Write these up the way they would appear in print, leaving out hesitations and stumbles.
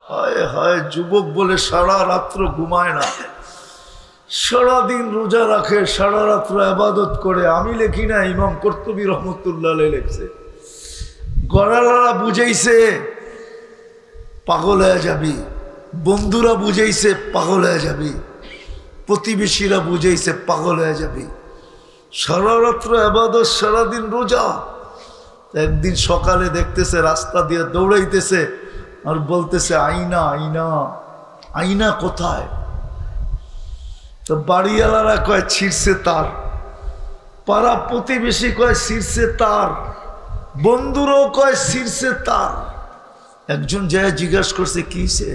হায় হায়, যুবক বলে সারা রাত্র ঘুমায় না, সারাদিন রোজা রাখে, সারা রাত্র ইবাদত করে। আমি লিখি না, ইমাম কর্তুবী রহমতুল্লাহ আলাইহি লিখছে। গড়ালারা বুঝাইছে পাগল হয়ে যাবি, বন্ধুরা বুঝাইছে পাগল হয়ে যাবি, প্রতিবেশীরা বুঝাইছে পাগল হয়ে যাবি। সারা রাত্র ইবাদত, সারাদিন রোজা। একদিন সকালে দেখতেছে রাস্তা দিয়ে দৌড়াইতেছে আর বলতেছে আইনা আইনা, আইনা কোথায়? তো বাড়িওয়ালারা কয় ছিঁড়ছে তার, পাড়া প্রতিবেশী কয় ছিঁড়ছে তার, বন্ধুরাও কয় ছিঁড়ছে তার। একজন যায় জিজ্ঞাসা করছে কিসে,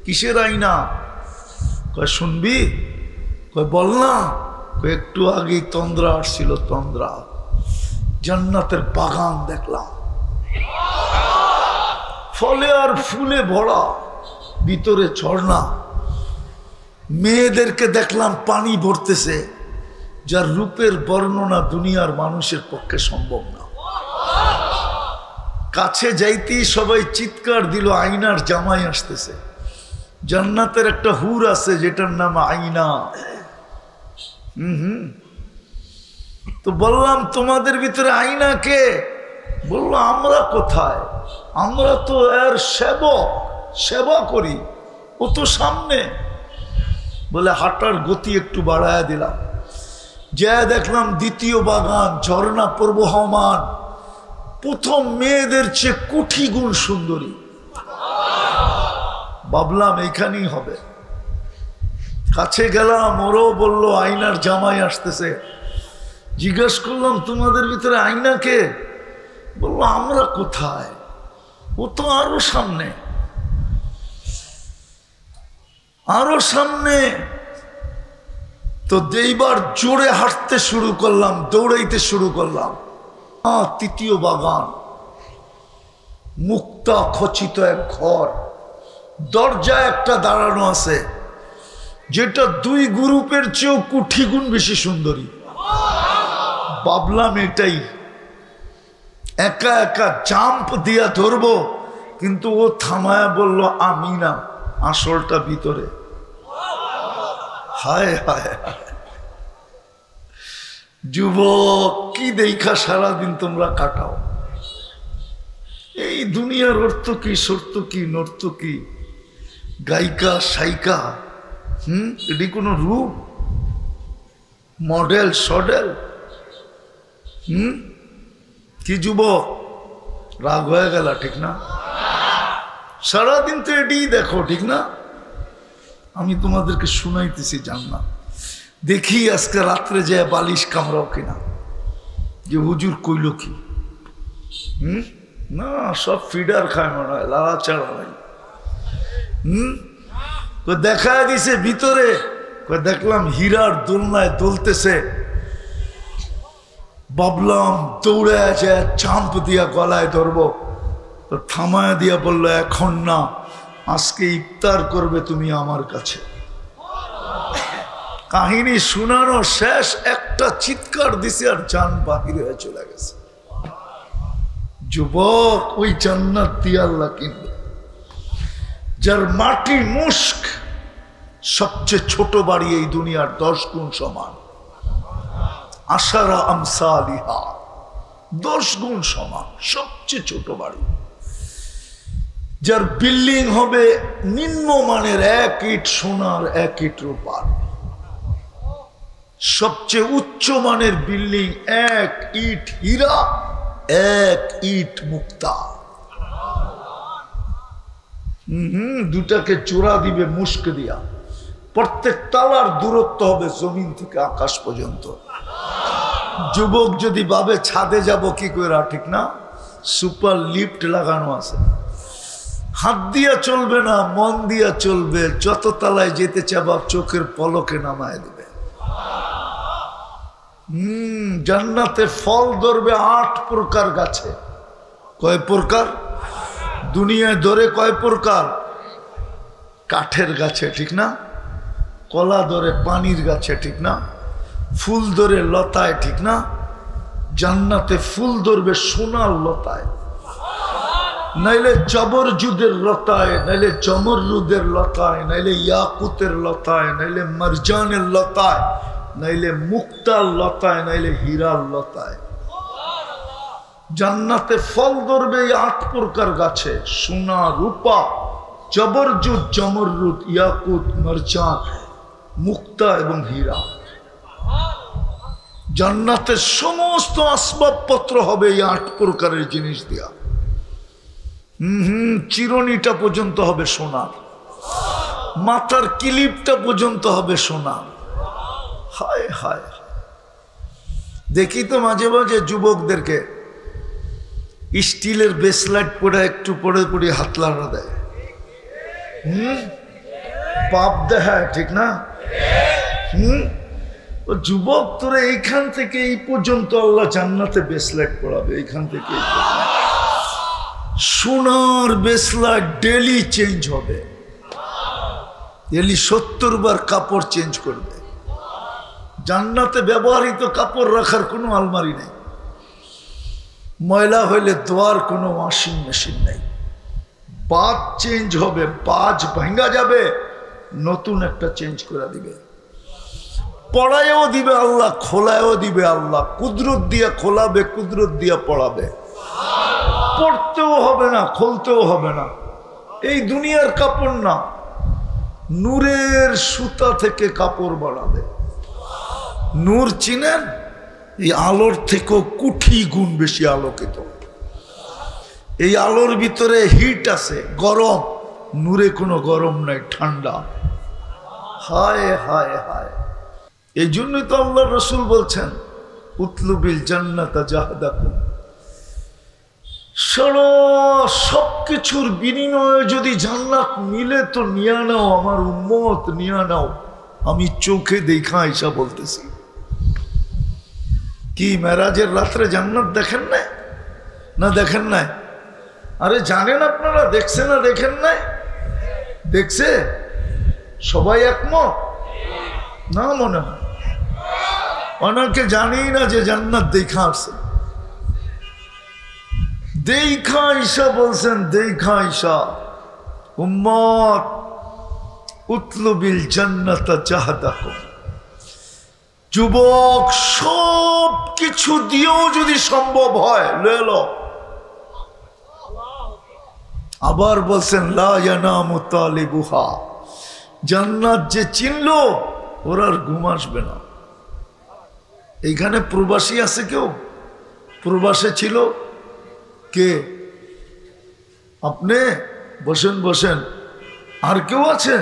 কিসের আইনা? কয় শুনবি? কয় বল না। কয় একটু আগেই তন্দ্রা আসছিল, তন্দ্রা, জান্নাতের বাগান দেখলাম, ফলে আর ফুলে ভরা, ভিতরে ঝর্ণা, মেয়েদেরকে দেখলাম পানি ভরতেছে, যার রূপের বর্ণনা দুনিয়ার মানুষের পক্ষে সম্ভব না। কাছে যাইতেই সবাই চিৎকার দিল, আইনার জামাই আসতেছে। জান্নাতের একটা হুর আছে যেটার নাম আইনা। তো বললাম তোমাদের ভিতরে আইনা কে? বললো আমরা কোথায়, আমরা তো এর সেবক, সেবা করি, ও তো সামনে। বলে হাঁটার গতি একটু বাড়ায় দিলাম, যা দেখলাম দ্বিতীয় বাগান, ঝর্ণা প্রবহমান, প্রথম মেয়েদের চেয়ে কোটি গুণ সুন্দরী। ভাবলাম এইখানেই হবে। কাছে গেলাম, ওরও বললো আইনার জামাই আসতেছে। জিজ্ঞেস করলাম তোমাদের ভিতরে আইনা কে? বললো আমরা কোথায়, ও তো আরো সামনে, আরো সামনে। তো এইবার জোরে হাঁটতে শুরু করলাম, দৌড়াইতে শুরু করলাম। তৃতীয় বাগান, মুক্তা খচিত এক ঘর, দরজায় একটা দাঁড়ানো আছে, যেটা দুই গ্রুপের চেয়েও কোটি গুণ বেশি সুন্দরী। ভাবলাম এটাই, একা একা জাম্প দিয়া ধরবো, কিন্তু ও থামায়া বলল আমি না, আসলটা ভিতরে। হায় হায় হায়, যুবক কি দেখা সারাদিন তোমরা কাটাও? এই দুনিয়ার অর্থ কি, সত্য কি, নর্ত কি, গায়িকা সাইকা, এটি কোনো রূপ, মডেল সডেল? কি যুবক রাগ হয়ে গেল, ঠিক না? সারাদিন তো এটিই দেখো, ঠিক না? আমি তোমাদেরকে শুনাইতেছি জান্নাত। দেখি আজকে রাত্রে যে বালিশ কামড়াও কিনা, যে হুজুর কইল কি। না, সব ফিডার খায় মনে হয়, লালা চাড়া নাই। দেখায় দিছে ভিতরে, দেখলাম হীরার দোলনায় দোলতেছে। ভাবলাম দৌড়ে যায় চাম্প দিয়া গলায় ধরবো, তো থামায় দিয়া বললো এখন না, আজকে ইফতার করবে তুমি আমার কাছে। কাহিনী শোনানো শেষ, একটা চিৎকার দিছে আর জান বাহির হয়ে চলে গেছে। যুবক, ওই জান্নাত দিয়ে আল্লাহ কিনবে, যার মাটি মুস্ক, সবচেয়ে ছোট বাড়ি এই দুনিয়ার 10 গুণ সমান। আশারা আমসালিহা, 10 গুণ সমান, সবচেয়ে ছোট বাড়ি। যার বিল্ডিং হবে নিম্নমানের, 1 ইট সোনার 1 ইট রূপার। সবচেয়ে উচ্চ মানের বিল্ডিং, 1 ইট হীরা, 1 ইট মুক্তা। দুটাকে চূড়া দিবে মুস্ক দিয়া। প্রত্যেক তালার দূরত্ব হবে জমিন থেকে আকাশ পর্যন্ত। যুবক যদি ভাবে ছাদে যাব কি করে, ঠিক না? সুপার লিফট লাগানো আছে, হাত দিয়া চলবে না, মন দিয়া চলবে। যত তলায় যেতে চাবা চোখের পলকে নামায় দেবে। জান্নাতে ফল ধরবে 8 প্রকার গাছে। কয় প্রকার? দুনিয়ায় ধরে কয় প্রকার? কাঠের গাছে, ঠিক না? কলা ধরে পানির গাছে, ঠিক না? ফুল ধরে লতায়, ঠিক না? জান্নাতে ফুল ধরবে সোনার লতায়। নাইলে জবরজুদের লতায়, নাইলে জমরুদের লতায়, নাইলে ইয়াকুতের লতায়, নাইলে মারজানের লতায়, নাইলে মুক্তার লতায়, নাইলে হীরার লতায়। জান্নাতে ফল ধরবে এই 8 প্রকার গাছে, সোনা, রূপা, জবরজুদ, জমরুদ, ইয়াকুত, মারজান, মুক্তা এবং হীরা। জান্নাতের সমস্ত আসবাবপত্র হবে এই 8 প্রকারের জিনিস দিয়া। চিরুনিটা পর্যন্ত হবে সোনার, মাথার কিলিপটা পর্যন্ত হবে সোনার। হায় হায়, দেখি তো মাঝে মাঝে যুবকদেরকে স্টিলের ব্রেসলেট পরে একটু পরে পরে হাত লাড়া দেয়, পাপ দেখায়, ঠিক না? ও যুবক, তোরা এইখান থেকে এই পর্যন্ত আল্লাহ জান্নাতে ব্রেসলেট পরাবে, এইখান থেকে সোনার ব্রেসলেট ডেলি চেঞ্জ হবে, ডেলি 70 বার কাপড় চেঞ্জ করবে। জান্নাতে ব্যবহৃত কাপড় রাখার কোনো আলমারি নেই, ময়লা হইলে ধোয়ার কোনো ওয়াশিং মেশিন নেই। বাজ চেঞ্জ হবে, বাজ ভাঙ্গা যাবে, নতুন একটা চেঞ্জ করে দিবে। পড়ায়ও দিবে আল্লাহ, খোলায়ও দিবে আল্লাহ, কুদরত দিয়া খোলাবে, কুদরত দিয়া পড়াবে। পড়তেও হবে না, খুলতেও হবে না। এই দুনিয়ার কাপড় না, নূরের সুতা থেকে কাপড় বানাবে। নূর চিনেন? এই আলোর থেকেও কোটি গুণ বেশি আলোকিত। এই আলোর ভিতরে হিট আছে, গরম। নূরে কোনো গরম নাই, ঠান্ডা। হায় হায় হায়, এই জন্যই তো আল্লাহ রসুল বলছেন, উতলুবিল জান্নাতা জাহদাকুম। সবকিছুর বিনিময়ে যদি জান্নাত মিলে তো নিয়ে নাও, আমার উম্মত নিয়ে নাও। আমি চোখে দেখা আইসা বলতেছি। কি মেরাজের রাত্রে জান্নাত দেখেন নাই? না দেখেন নাই? আরে জানেন আপনারা, দেখছে না দেখেন নাই? দেখছে সবাই একমত না? মনে হয় অনেকে জানি না যে জান্নাত দেখা আসছে। দেখা আইসা বলছেন, দেখা আইসা উম্মত উতলুবিল জান্নাতা জাহদাকুম। যুবক, সব কিছু দিয়েও যদি সম্ভব হয় লয়ে লো। আবার বলছেন লা ইয়ানামু তালিবুহা, জান্নাত যে চিনলো ওর আর ঘুম আসবে না। এইখানে প্রবাসী আছে কেউ? প্রবাসে ছিল কে? আপনি বসেন বসেন। আর কেউ আছে?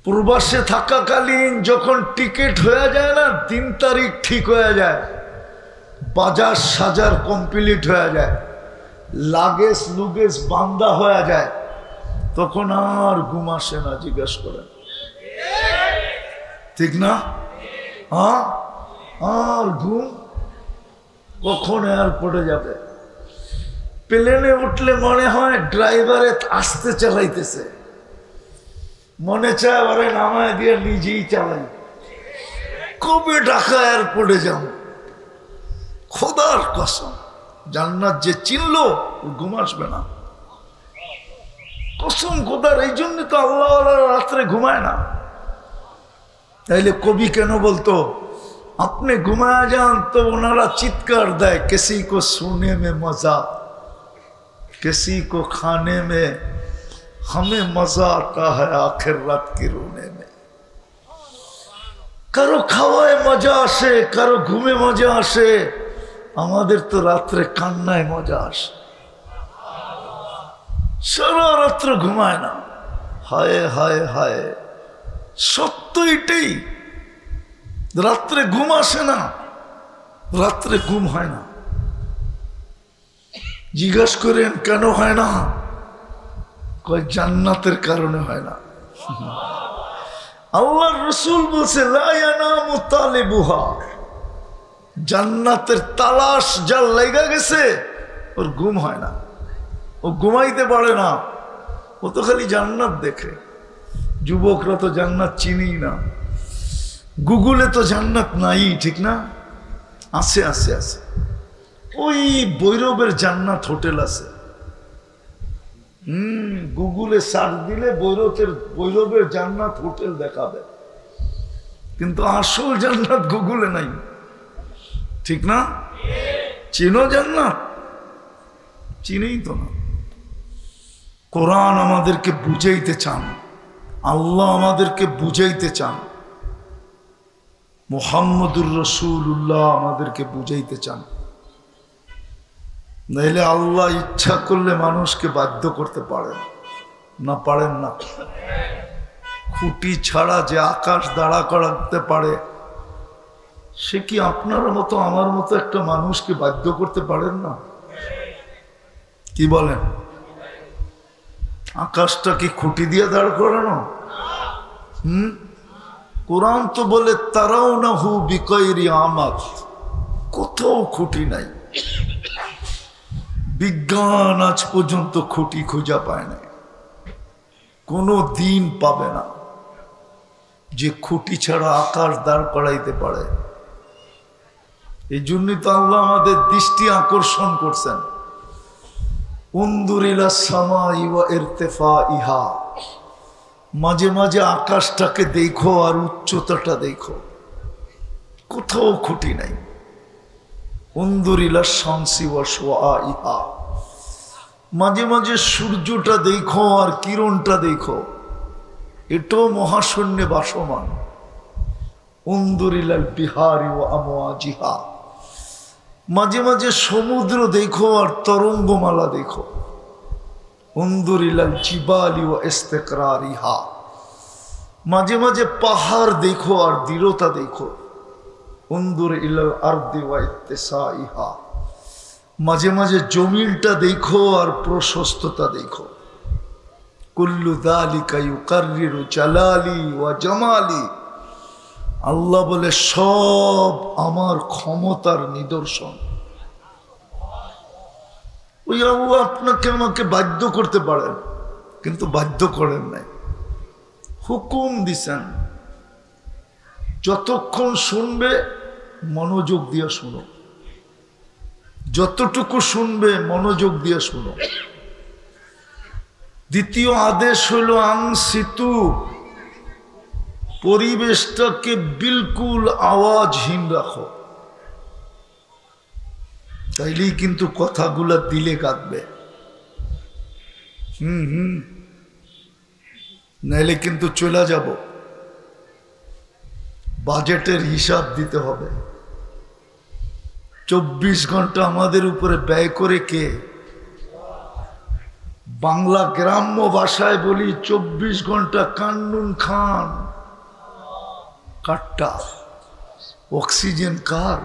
প্রবাসে থাকাকালীন যখন টিকিট হয়ে যায় না, 3 তারিখ ঠিক হয়ে যায়, বাজার সাজার কমপ্লিট হয়ে যায়, লাগেজ লুগেজ বান্দা হয়ে যায়, তখন আর ঘুম আসে না। জিজ্ঞেস করেন, ঠিক না? হ্যাঁ, আর ঘুম কখন এয়ারপোর্টে যাবে? প্লেনে উঠলে মনে হয় ড্রাইভারে আস্তে চালাইতেছে, মনে চায় আরে নামায় দিয়ে নিজেই চালাই। কবে ঢাকা এয়ারপোর্টে যাব? খোদার কসম, জান্নাত যে চিনলো ওর ঘুম আসবে না। কসম খোদার। এই জন্য তো আল্লাহ রাত্রে ঘুমায় না। তাইলে কবি কেন বলতো আপনি ঘুমায়া যান? তো ওনারা চিৎকার দেয়, কিসি কো সোনে মে মজা, किसी को खाने में हमें मजा आता है आखिर रात की रोने में। কারো খাওয়ায় মজা আসে, কারো ঘুমে মজা আসে, আমাদের তো রাত্রে কান্নায় মজা আসে। সারা রাত্র ঘুমায় না। হায় হায় হায়, সত্য এটাই। রাত্রে ঘুম আসে না, রাত্রে ঘুম হয় না। জিজ্ঞাস করেন কেন হয় না? কয় জান্নাতের কারণে হয় না। আল্লাহর রাসূল বলছে লা ইয়ানামু তালিবুহা, জান্নাতের তালাশ যার লাগা গেছে ওর ঘুম হয় না, ও ঘুমাইতে পারে না, ও তো খালি জান্নাত দেখে। যুবকরা তো জান্নাত চিনি না, গুগলে তো জান্নাত নাই, ঠিক না? আছে আছে আছে, ওই ভৈরবের জান্নাত হোটেল আছে, গুগলে সার্চ দিলে ভৈরবের জান্নাত হোটেল দেখাবে, কিন্তু আসল জান্নাত গুগলে নাই, ঠিক না? চিনো জান্নাত? চিনেই তো না। কোরআন আমাদেরকে বুঝাইতে চান, আল্লাহ আমাদেরকে বুঝাইতে চান, মুহাম্মদুর রাসূলুল্লাহ আমাদেরকে বুঝাইতে চান। নাইলে আল্লাহ ইচ্ছা করলে মানুষকে বাধ্য করতে পারেন না? পারেন না? খুঁটি ছাড়া যে আকাশ দাঁড়া করাতে পারে, সে কি আপনার মতো আমার মতো একটা মানুষকে বাধ্য করতে পারেন না? কি বলেন? আকাশটা কি খুঁটি দিয়ে দাঁড় করানো? কোরআন তো বলে তারাউনাহু বিগাইরি আমাদ, কোথাও খুঁটি নাই। বিজ্ঞান আজ পর্যন্ত খুঁটি খোঁজা পায় না, কোনো দিন পাবে না যে খুঁটি ছাড়া আকাশ দাঁড় করাইতে পারে। এই জন্যই তো আল্লাহ আমাদের দৃষ্টি আকর্ষণ করছেন, উনদুর ইলা সামাই ওয়া ইরতিফাইহা, মাঝে মাঝে আকাশটাকে দেখো আর উচ্চতাটা দেখো, কোথাও খুঁটি নাই। উনদুর ইলা শামসি ওয়া শুআইহা, মাঝে মাঝে সূর্যটা দেখো আর কিরণটা দেখো, এটাও মহাশূন্যে ভাসমান। উনদুর ইলাল বিহারি ওয়া আমওয়াজিহা, মাঝে মাঝে সমুদ্র দেখো আর তরঙ্গমালা দেখো। উনদুর ইলাল জিবালি ওয়া ইস্তিকরারিহা, মাঝে মাঝে পাহাড় দেখো আর দৃঢ়তা দেখো। উনদুর ইলাল আরদি ওয়া ইত্তিসাইহা, মাঝে মাঝে জমিনটা দেখো আর প্রশস্ততা দেখো। কুল্লু যালিকা ইউকাররিরু জালালি ওয়া জামালি, আল্লাহ বলে সব আমার ক্ষমতার নিদর্শন। ওই আল্লাহ আপনাকে আমাকে বাধ্য করতে পারেন, কিন্তু বাধ্য করেন নাই, হুকুম দিছেন। যতক্ষণ শুনবে মনোযোগ দিয়ে শুনো, যতটুকু শুনবে মনোযোগ দিয়ে শুনো। দ্বিতীয় আদেশ হলো আনসিতু, পরিবেশটাকে বিলকুল আওয়াজহীন রাখো, তাইলেই কিন্তু কথাগুলা দিলে কাঁদবে। নাইলে কিন্তু চলে যাব, বাজেটের হিসাব দিতে হবে। 24 ঘন্টা আমাদের উপরে ব্যয় করে কে? বাংলা গ্রাম্য ভাষায় বলি 24 ঘন্টা কান্নুন খান কাট্টা। অক্সিজেন কার?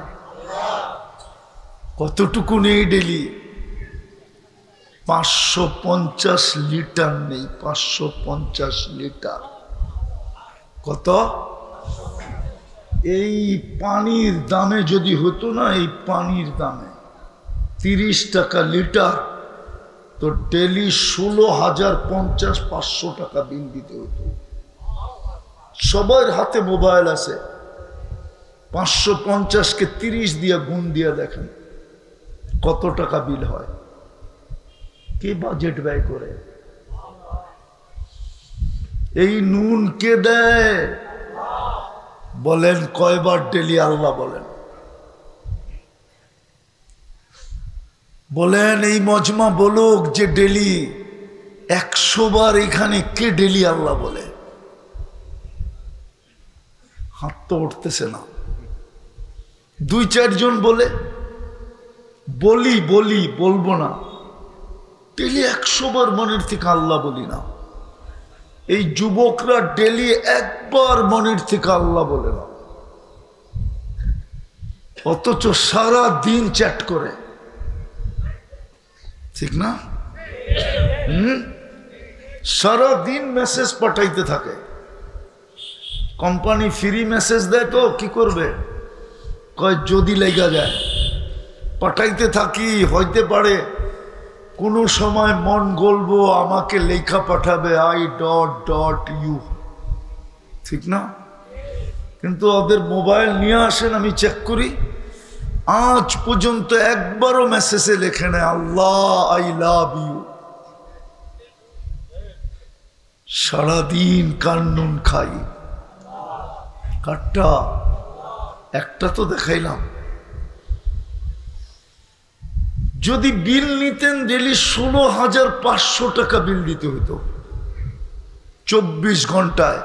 কতটুকু নেই ডেলি? 550 লিটার নেই, 550 লিটার। কত? এই পানির দামে যদি হতো না, এই পানির দামে 30 টাকা লিটার, তো ডেলি 16,050-500 টাকা বিল দিতে হতো। সবার হাতে মোবাইল আছে, 550-কে 30 দিয়ে গুণ দিয়ে দেখেন কত টাকা বিল হয়। কে বাজেট ব্যয় করে? এই নুন কে দেয়? বলেন কয়বার ডেলি? আল্লাহ বলেন। বলেন এই মজমা বলুক যে ডেলি 100 বার এখানে কে ডেলি আল্লাহ বলে? হাত তো উঠতেছে না। 2-4 জন বলে, বলবো না। ডেলি 100 বার মনের থেকে আল্লাহ বলি না। এই যুবকরা ডেলি 1 বার মনের থেকে আল্লাহ বলে না, অথচ সারা দিন চ্যাট করে, ঠিক না? সারা দিন মেসেজ পাঠাইতে থাকে। কোম্পানি ফ্রি মেসেজ দেয় তো কি করবে? কয় যদি লেগা যায় পাঠাইতে থাকি, হইতে পারে কোনো সময় মন গলবো আমাকে লেখা পাঠাবে I.U, ঠিক না? কিন্তু ওদের মোবাইল নিয়ে আসেন, আমি চেক করি, আজ পর্যন্ত একবারও মেসেজে লেখে নেয় আল্লাহ আই লাভ ইউ। সারাদিন কান্নুন খাই। কাটটা একটা তো দেখাইলাম। যদি বিল নিতেন ডেলি 16,500 টাকা বিল দিতে হতো 24 ঘন্টায়,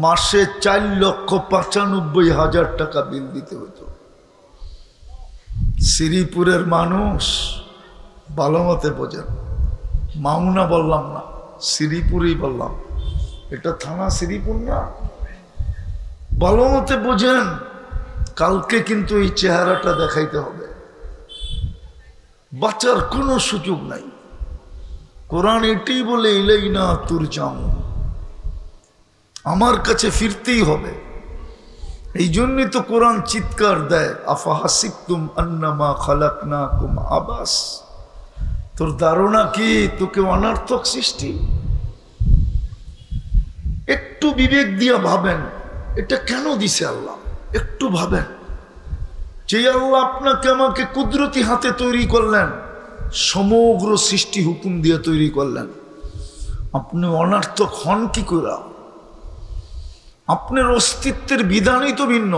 মাসে 4,95,000 টাকা বিল দিতে হতো। শ্রীপুরের মানুষ ভালো মতে বোঝেন, মামুনা বললাম না, শ্রীপুরেই বললাম, এটা থানা শ্রীপুর না। ভালো মতে বোঝেন, কালকে কিন্তু এই চেহারাটা দেখাইতে হবে, বাঁচার কোনো সুযোগ নাই। কোরআন এটাই বলে ইলাইনা তুরজাউন, আমার কাছে ফিরতেই হবে। এই জন্যই তো কোরআন চিৎকার দেয়, আফাহাসিবতুম আন্নামা খালাকনাকুম আবাস। তোর ধারণা কি তোকে অনর্থক সৃষ্টি? একটু বিবেক দিয়া ভাবেন, এটা কেন দিছে আল্লাহ? একটু ভাবেন, যে আল্লাহ আপনাকে আমাকে কুদরতি হাতে তৈরি করলেন, সমগ্র সৃষ্টি হুকুম দিয়ে তৈরি করলেন, আপনি অনর্থক হন কি করে? আপনার অস্তিত্বের বিধানই তো ভিন্ন,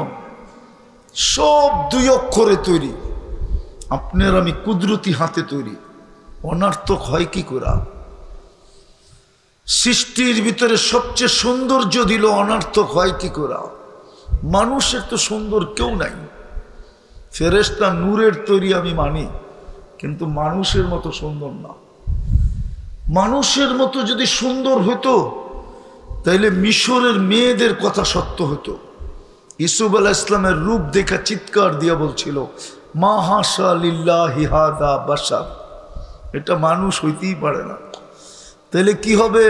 সব 2 অক্ষরে তৈরি, আপনার আমি কুদরতি হাতে তৈরি, অনর্থক হয় কি করে? সৃষ্টির ভিতরে সবচেয়ে সৌন্দর্য দিল, অনর্থক হয় কি করে? মানুষের তো সুন্দর কেউ নাই। ফেরেশতা নূরের তৈরি আমি মানি, কিন্তু মানুষের মতো সুন্দর না। মানুষের মতো যদি সুন্দর হতো তাইলে মিশরের মেয়েদের কথা সত্য হতো। ইউসুফ আলাইহিস সালামের রূপ দেখা চিৎকার দিয়া বলছিল, মা হাসা লিল্লাহি হাদা বাশার, এটা মানুষ হইতেই পারে না। তাইলে কি হবে?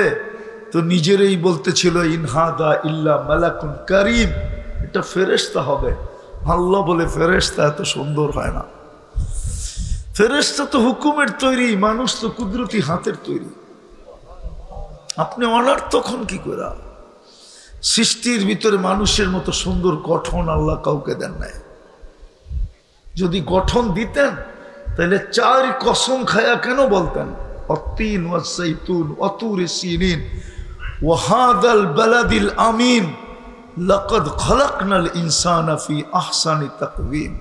তো নিজেরই বলতেছিল, ইনহাদা ইল্লা মালাকুন কারীম, এটা ফেরেশতা হবে। আল্লাহ বলে ফেরেশতা এত সুন্দর হয় না, ফেরেশতা তো হুকুমের তৈরি, মানুষ তো কুদরতি হাতের তৈরি। আপনি অনর্থক হন কি করে? সৃষ্টির ভিতরে মানুষের মতো সুন্দর গঠন আল্লাহ কাউকে দেন নাই। যদি গঠন দিতেন তাহলে 4 কসম খায়া কেন বলতেন, অত্তিন ওয়াসাইতুন ওয়াতুরি সিনিন ওয়া হাদাল বালাদিল আমিন লাকাদ খালাকনাল ইনসানা ফি আহসানি তাকওয়িম।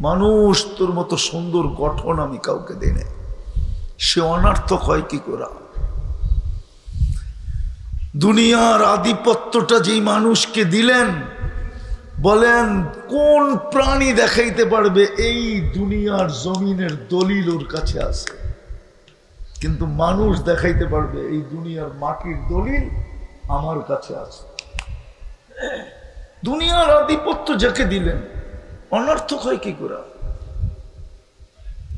মানুষ তোর মতো সুন্দর গঠন আমি কাউকে দেই নাই। সে অনর্থক হয় কি করে? দুনিয়ার আধিপত্যটা যেই মানুষকে দিলেন, বলেন কোন প্রাণী দেখাইতে পারবে এই দুনিয়ার জমিনের দলিল ওর কাছে আছে? কিন্তু মানুষ দেখাইতে পারবে এই দুনিয়ার মাটির দলিল আমার কাছে আছে। দুনিয়ার আধিপত্য যাকে দিলেন, অনর্থক হয় কি করে?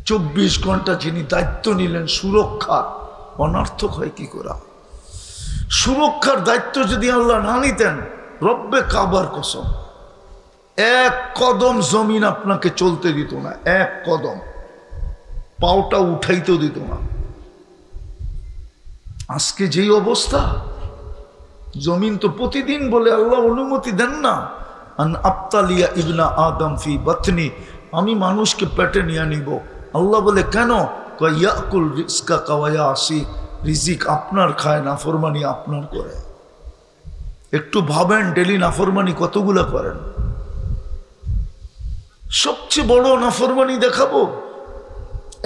24 ঘন্টা যিনি দায়িত্ব নিলেন সুরক্ষা, অনর্থক হয় কি করে? সুরক্ষার দায়িত্ব যদি আল্লাহ না নিতেন, রব্বে কাবার কসম, 1 কদম জমিন আপনাকে চলতে দিত না, 1 কদম পাওটা উঠাইতেও দিত না। আজকে যেই অবস্থা, জমিন তো প্রতিদিন বলে আল্লাহ অনুমতি দেন না, আন আবতালিয়া ইবনা আদম ফি বাতনি, আমি মানুষকে পেটে নিয়ে নিব। আল্লাহ বলে কেন? ইয়াকুল রিজকা কাওয়া আসি, রিজিক আপনার খায়, নাফরমানি আপনার করে। একটু ভাবেন, ডেলি নাফরমানি কতগুলা করেন? সবচেয়ে বড় নাফরমানি দেখাবো,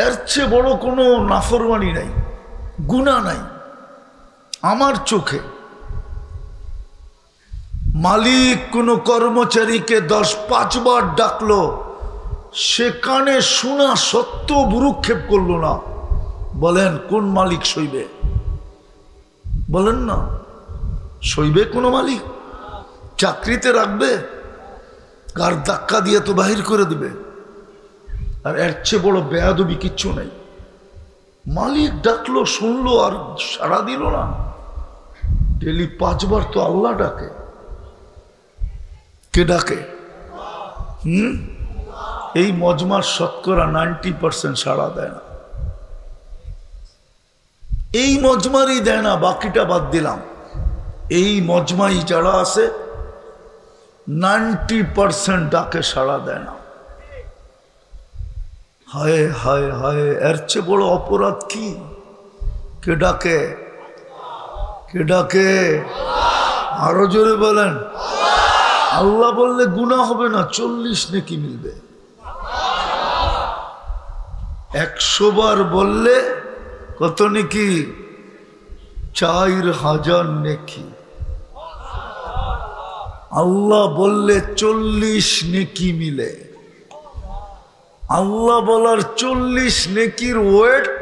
এর চেয়ে বড় কোনো নাফরমানি নাই, গুনাহ নাই আমার চোখে। মালিক কোনো কর্মচারীকে 10-5 বার ডাকলো, সে কানে শোনা সত্ত্বেও ভ্রুক্ষেপ করলো না। বলেন কোন মালিক সইবে? বলেন না, সইবে কোনো মালিক? চাকরিতে রাখবে, কার ধাক্কা দিয়ে তো বাহির করে দিবে। আর এর চেয়ে বড় বেয়াদবি কিচ্ছু নাই। মালিক ডাকলো, শুনলো, আর সাড়া দিল না। ডেলি 5 বার তো আল্লাহ ডাকে। কে ডাকে? এই মজমার শতকরা 90% সাড়া দেয় না। এই মজমারই দেয় না, বাকিটা বাদ দিলাম। এই মজমাই যারা আছে 90% ডাকে সাড়া দেয় না। হায় হায় হায়, এর চেয়ে বড় অপরাধ কি? কে ডাকে? কে ডাকে? আরো জোরে বলেন। আল্লাহ বললে গুনাহ হবে না, 40 নেকি মিলবে। 100 বার বললে কত নেকি? 4000 নেকি। আল্লাহ বললে 40 নেকি মিলে। আল্লাহ বলার 40 নেকির ওয়েট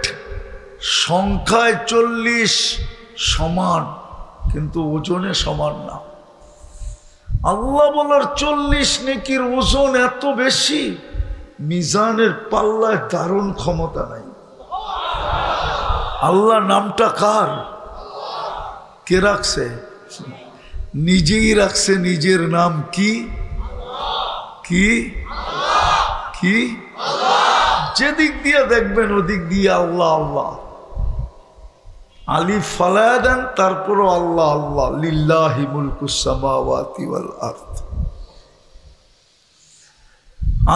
সংখ্যায় 40 সমান, কিন্তু ওজনে সমান না। আল্লাহ বলার 40 নেকির ওজন এত বেশি, মিজানের পাল্লায় দারুণ ক্ষমতা নাই। আল্লাহ নামটা কার? কে রাখছে? নিজেই রাখছে নিজের নাম। কি কি কি? যেদিক দিয়ে দেখবেন ওদিক দিয়ে আল্লাহ আল্লাহ। আলিফ ফালায়া দেন, তারপরও আল্লাহ আল্লাহ। লিল্লাহি মুলকুস সামাওয়াতি ওয়াল আরদ।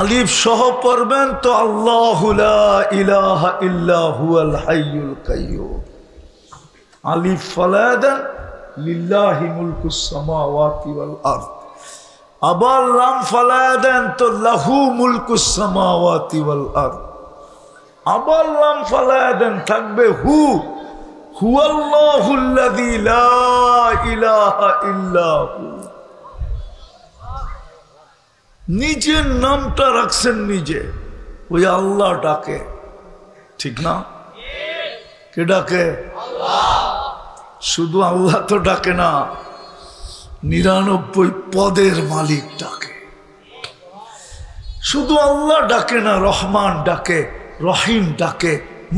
আলিফ সহ পড়বেন তো আল্লাহু লা ইলাহা ইল্লা হুয়াল হাইয়ুল কাইয়্যুম। আলিফ ফালায়া দেন, লিল্লাহি মুলকুস সামাওয়াতি ওয়াল আরদ। আবার লাম ফালায়া দেন তো লাহু মুলকুস সামাওয়াতি ওয়াল আরদ। আবার লাম ফালায়া দেন, থাকবে হু, হুয়াল্লাহুল্লাযী লা ইলাহা ইল্লা হু। নিজের নামটা রাখছেন নিজে, ওই আল্লাহ ডাকে, ঠিক না? কে ডাকে? শুধু আল্লাহ তো ডাকে না, 99 পদের মালিক ডাকে। শুধু আল্লাহ ডাকে না, রহমান ডাকে, রহিম ডাকে,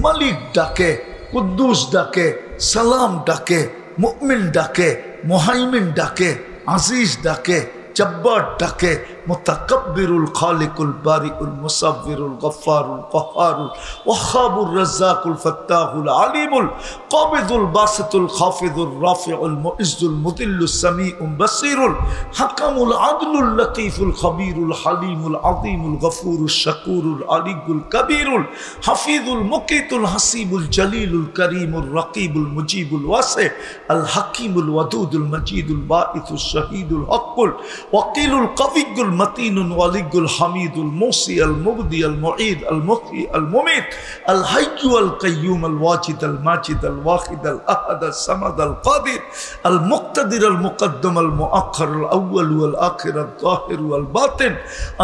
মালিক ডাকে, কুদ্দুস ডাকে, সালাম ডাকে, মুমিন ডাকে, মুহাইমিন ডাকে, আজিজ ডাকে, জব্বার ডাকে, মুতাকাব্বিরুল খালিকুল বারিউল মুসাব্বিরুল গফফারুল কহ্হারুল ওয়াহ্হাবুর রাজ্জাকুল ফাত্তাহুল আলিমুল কাবিদুল বাসিতুল খাফিদুর রাফিউল মুইজ্জুল মুদিল্লুস সামিউল বাসিরুল হাকামুল আদলুল লতীফুল খবীরুল হালিমুল আযীমুল গফুরুশ শাকুরুল আলিয়ুল কবীরুল হাফিজুল মুকিতুল হাসিবুল জলিলুল করিমুর রকিবুল মুজিবুল ওয়াসি আল হাকিমুল ওয়াদুদুল মজিদুল বাঈসুশ শহীদুল হকুল ওয়াকিলুল কবিয়ুল মতিনুল ওয়ালিয়ুল হামিদুল মুসি আল মুবদি আল মুঈদ আল মুহয়ি আল মুমিত আল হাইয়্যু আল কাইয়্যুম আল ওয়াজিদ আল মাজিদ আল ওয়াহিদ আল আহাদ আল সামাদ আল কাদির আল মুক্তাদির আল মুকদ্দম আল মুআখ্খার আল আউয়াল ওয়াল আখির আল যাহির ওয়াল বাতিন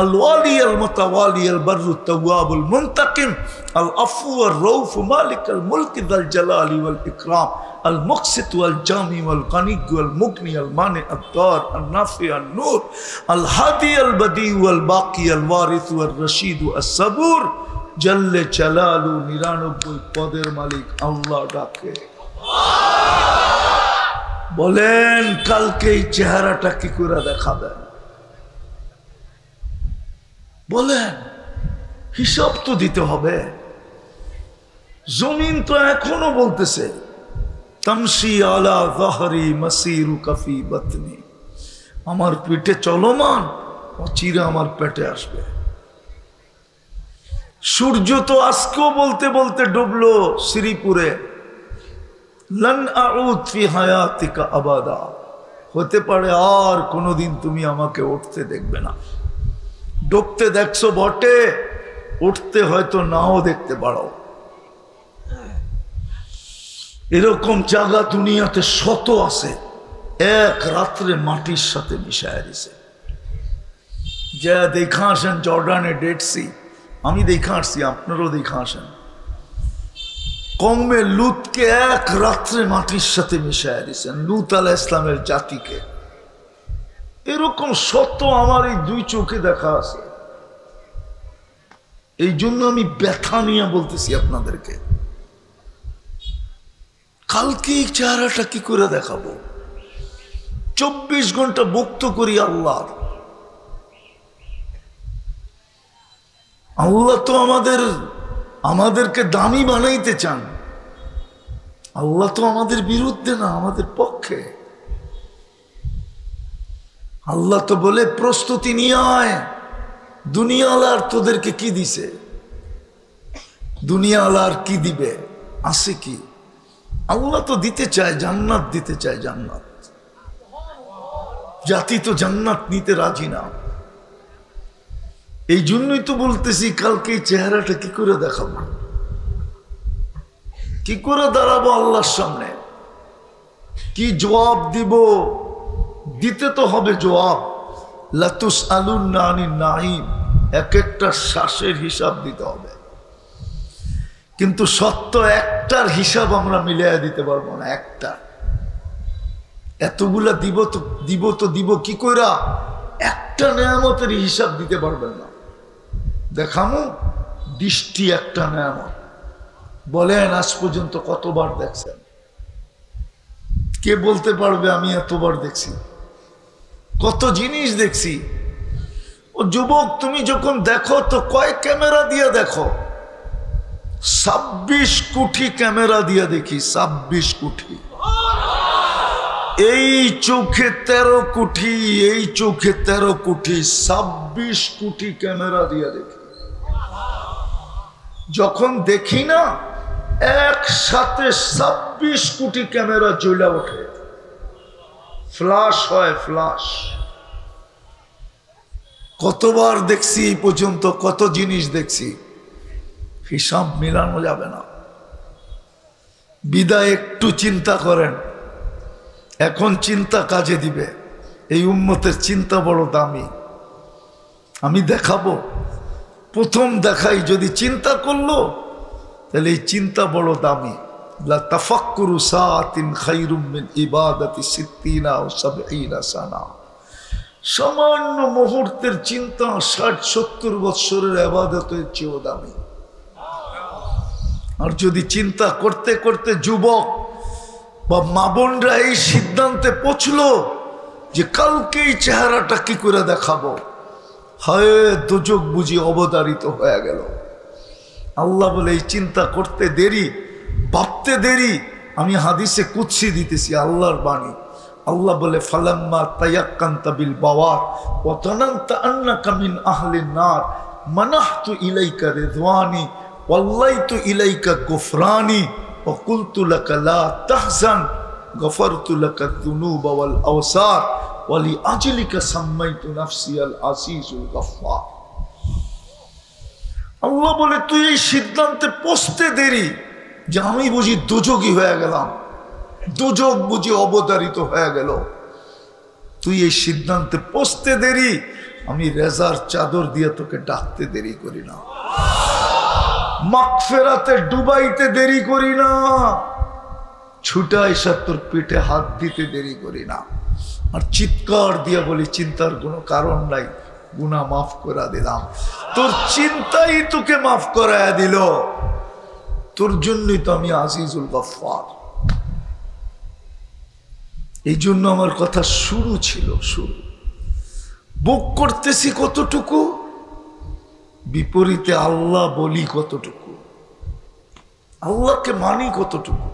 আল ওয়ালি আল মুতাওয়ালি আল বাররু তাওয়াব আল মুনতাকিম আল আফু আর রউফ মালিক আল মুলক যাল জালালি ওয়াল ইকরাম المقسط والجامع والغني والمغني المانع الضار النافع النور الهادي البديع والباقي الوارث والرشيد الصبور جل جلاله 99 পদের মালিক আল্লাহ ডাকে। বলেন কালকে এই চেহারাটা কি করে দেখাবেন? বলেন, হিসাব তো দিতে হবে। জমিন তো এখনো বলতেছে তামশি আলা যাহরি মাসিরুকা ফি বাতনি, আমার পেটে চলমান, অচিরে আমার পেটে আসবে। সূর্য তো আজকেও বলতে বলতে ডুবলো শ্রীপুরে, লান আউদ ফি হায়াতিকা আবাদা, হতে পারে আর কোনোদিন তুমি আমাকে উঠতে দেখবে না। ডুবতে দেখছো বটে, উঠতে হয়তো নাও দেখতে পারো। এরকম জায়গা দুনিয়াতে শত আছে, এক রাত্রে মাটির সাথে মিশায় দিছে। যা দেখা আসেন জর্ডানে ডেড সি, আমি দেখা আসছি, আপনারাও দেখা আসেন। কমে লুতকে এক রাত্রে মাটির সাথে মিশায় দিছেন, লুত আলাইহিস সালামের জাতিকে। এরকম শত আমার এই 2 চোখে দেখা আছে। এই জন্য আমি ব্যথা নিয়ে বলতেছি আপনাদেরকে, কালকে এই চেহারাটা কি করে দেখাবো? 24 ঘন্টা ভক্ত করি আল্লাহ। আল্লাহ তো আমাদেরকে দামি বানাইতে চান। আল্লাহ তো আমাদের বিরুদ্ধে না, আমাদের পক্ষে। আল্লাহ তো বলে প্রস্তুতি নিয়ে আয়, দুনিয়ালার তোদেরকে কি দিছে? দুনিয়া আল্লাহ আর কি দিবে? আছে কি? আল্লাহ তো দিতে চায়, জান্নাত দিতে চায়, জান্নাত। জাতি তো জান্নাত নিতে রাজি না। এই জন্যই তো বলতেছি কালকে এই চেহারাটা কি করে দেখাবো, কি করে দাঁড়াবো আল্লাহর সামনে, কি জবাব দিব? দিতে তো হবে জবাব। লাতুসআলুন্না আনিন নাঈম, এক একটা শ্বাসের হিসাব দিতে হবে। কিন্তু সত্য একটার হিসাব আমরা মিলিয়ে দিতে পারবো না। একটা এতগুলা দিব কি কইরা? একটা নেয়ামতের হিসাব দিতে পারবেন না। দেখামো দৃষ্টি একটা নেয়ামত। বলেন আজ পর্যন্ত কতবার দেখছেন? কে বলতে পারবে আমি এতবার দেখছি? কত জিনিস দেখছি। ও যুবক, তুমি যখন দেখো তো কয় ক্যামেরা দিয়ে দেখো? 26 কোটি ক্যামেরা দিয়ে দেখি। 26 কোটি। এই চোখে 13 কোটি, এই চোখে 13 কোটি, 26 কোটি ক্যামেরা দিয়ে দেখি। যখন দেখি না একসাথে 26 কোটি ক্যামেরা জ্বলে ওঠে, ফ্লাশ হয়, ফ্লাশ। কতবার দেখছি এই পর্যন্ত, কত জিনিস দেখছি, হিসাব মিলানো যাবে না। বিদায় একটু চিন্তা করেন, এখন চিন্তা কাজে দিবে। এই উম্মতের চিন্তা বড় দামি। আমি দেখাবো, প্রথম দেখাই, যদি চিন্তা করলো তাহলে এই চিন্তা বড় দামি। লা তাফাক্কুরু সাআতিন খায়রুম মিন ইবাদাতি 60 আও 70 সানা। সামান্য মুহূর্তের চিন্তা 60-70 বৎসরের ইবাদতের চেয়েও দামি। আর যদি চিন্তা করতে করতে যুবক বা মা বোনরা এই সিদ্ধান্তে পৌঁছলো যে কালকে এই চেহারাটা কি করে দেখাবো, হায় দোজখ বুঝি অবতারিত হয়ে গেল। আল্লাহ বলে এই চিন্তা করতে দেরি, ভাবতে দেরি। আমি হাদিসে কুদসি দিতেছি, আল্লাহর বাণী। আল্লাহ বলে ফালাম্মা তায়াক্কানতা বিল বাওয়ার ওয়া তানান্তা আন্নাকা মিন আহলিন নার মানাহতু ইলাইকা রিদওয়ানি ওয়াল্লাইতু ইলাইকা গুফরানি ওয়া কুলতু লাকা লা তাহজান গফারতু লাকা যুনুবা ওয়াল আওসার ওয়া লিআজলিকা সাম্মাইতু নাফসি আল আসিসুল গফফার। আল্লাহ বলে তুই এই সিদ্ধান্তে পৌঁছতে দেরি যে আমি বুঝি দোজখী হয়ে গেলাম, দোজখ বুঝি অবতারিত হয়ে গেল। তুই এই সিদ্ধান্তে পৌঁছতে দেরি, আমি রেজার চাদর দিয়ে তোকে ডাকতে দেরি করি না, মাগফিরাতে ডুবাইতে দেরি করি না, ছুটা এসে তোর পেটে হাত দিতে দেরি করি না। আর চিৎকার দিয়ে বলি চিন্তার কোনো কারণ নাই, গুনাহ মাফ করে দিলাম। তোর চিন্তাই তোকে মাফ করায়া দিল। তোর জন্যই তো আমি আজিজুল গফফার। এই জন্য আমার কথা শুরু ছিল, শুরু। বুক করতেছি কতটুকু, বিপরীতে আল্লাহ বলি কতটুকু, আল্লাহকে মানি কতটুকু।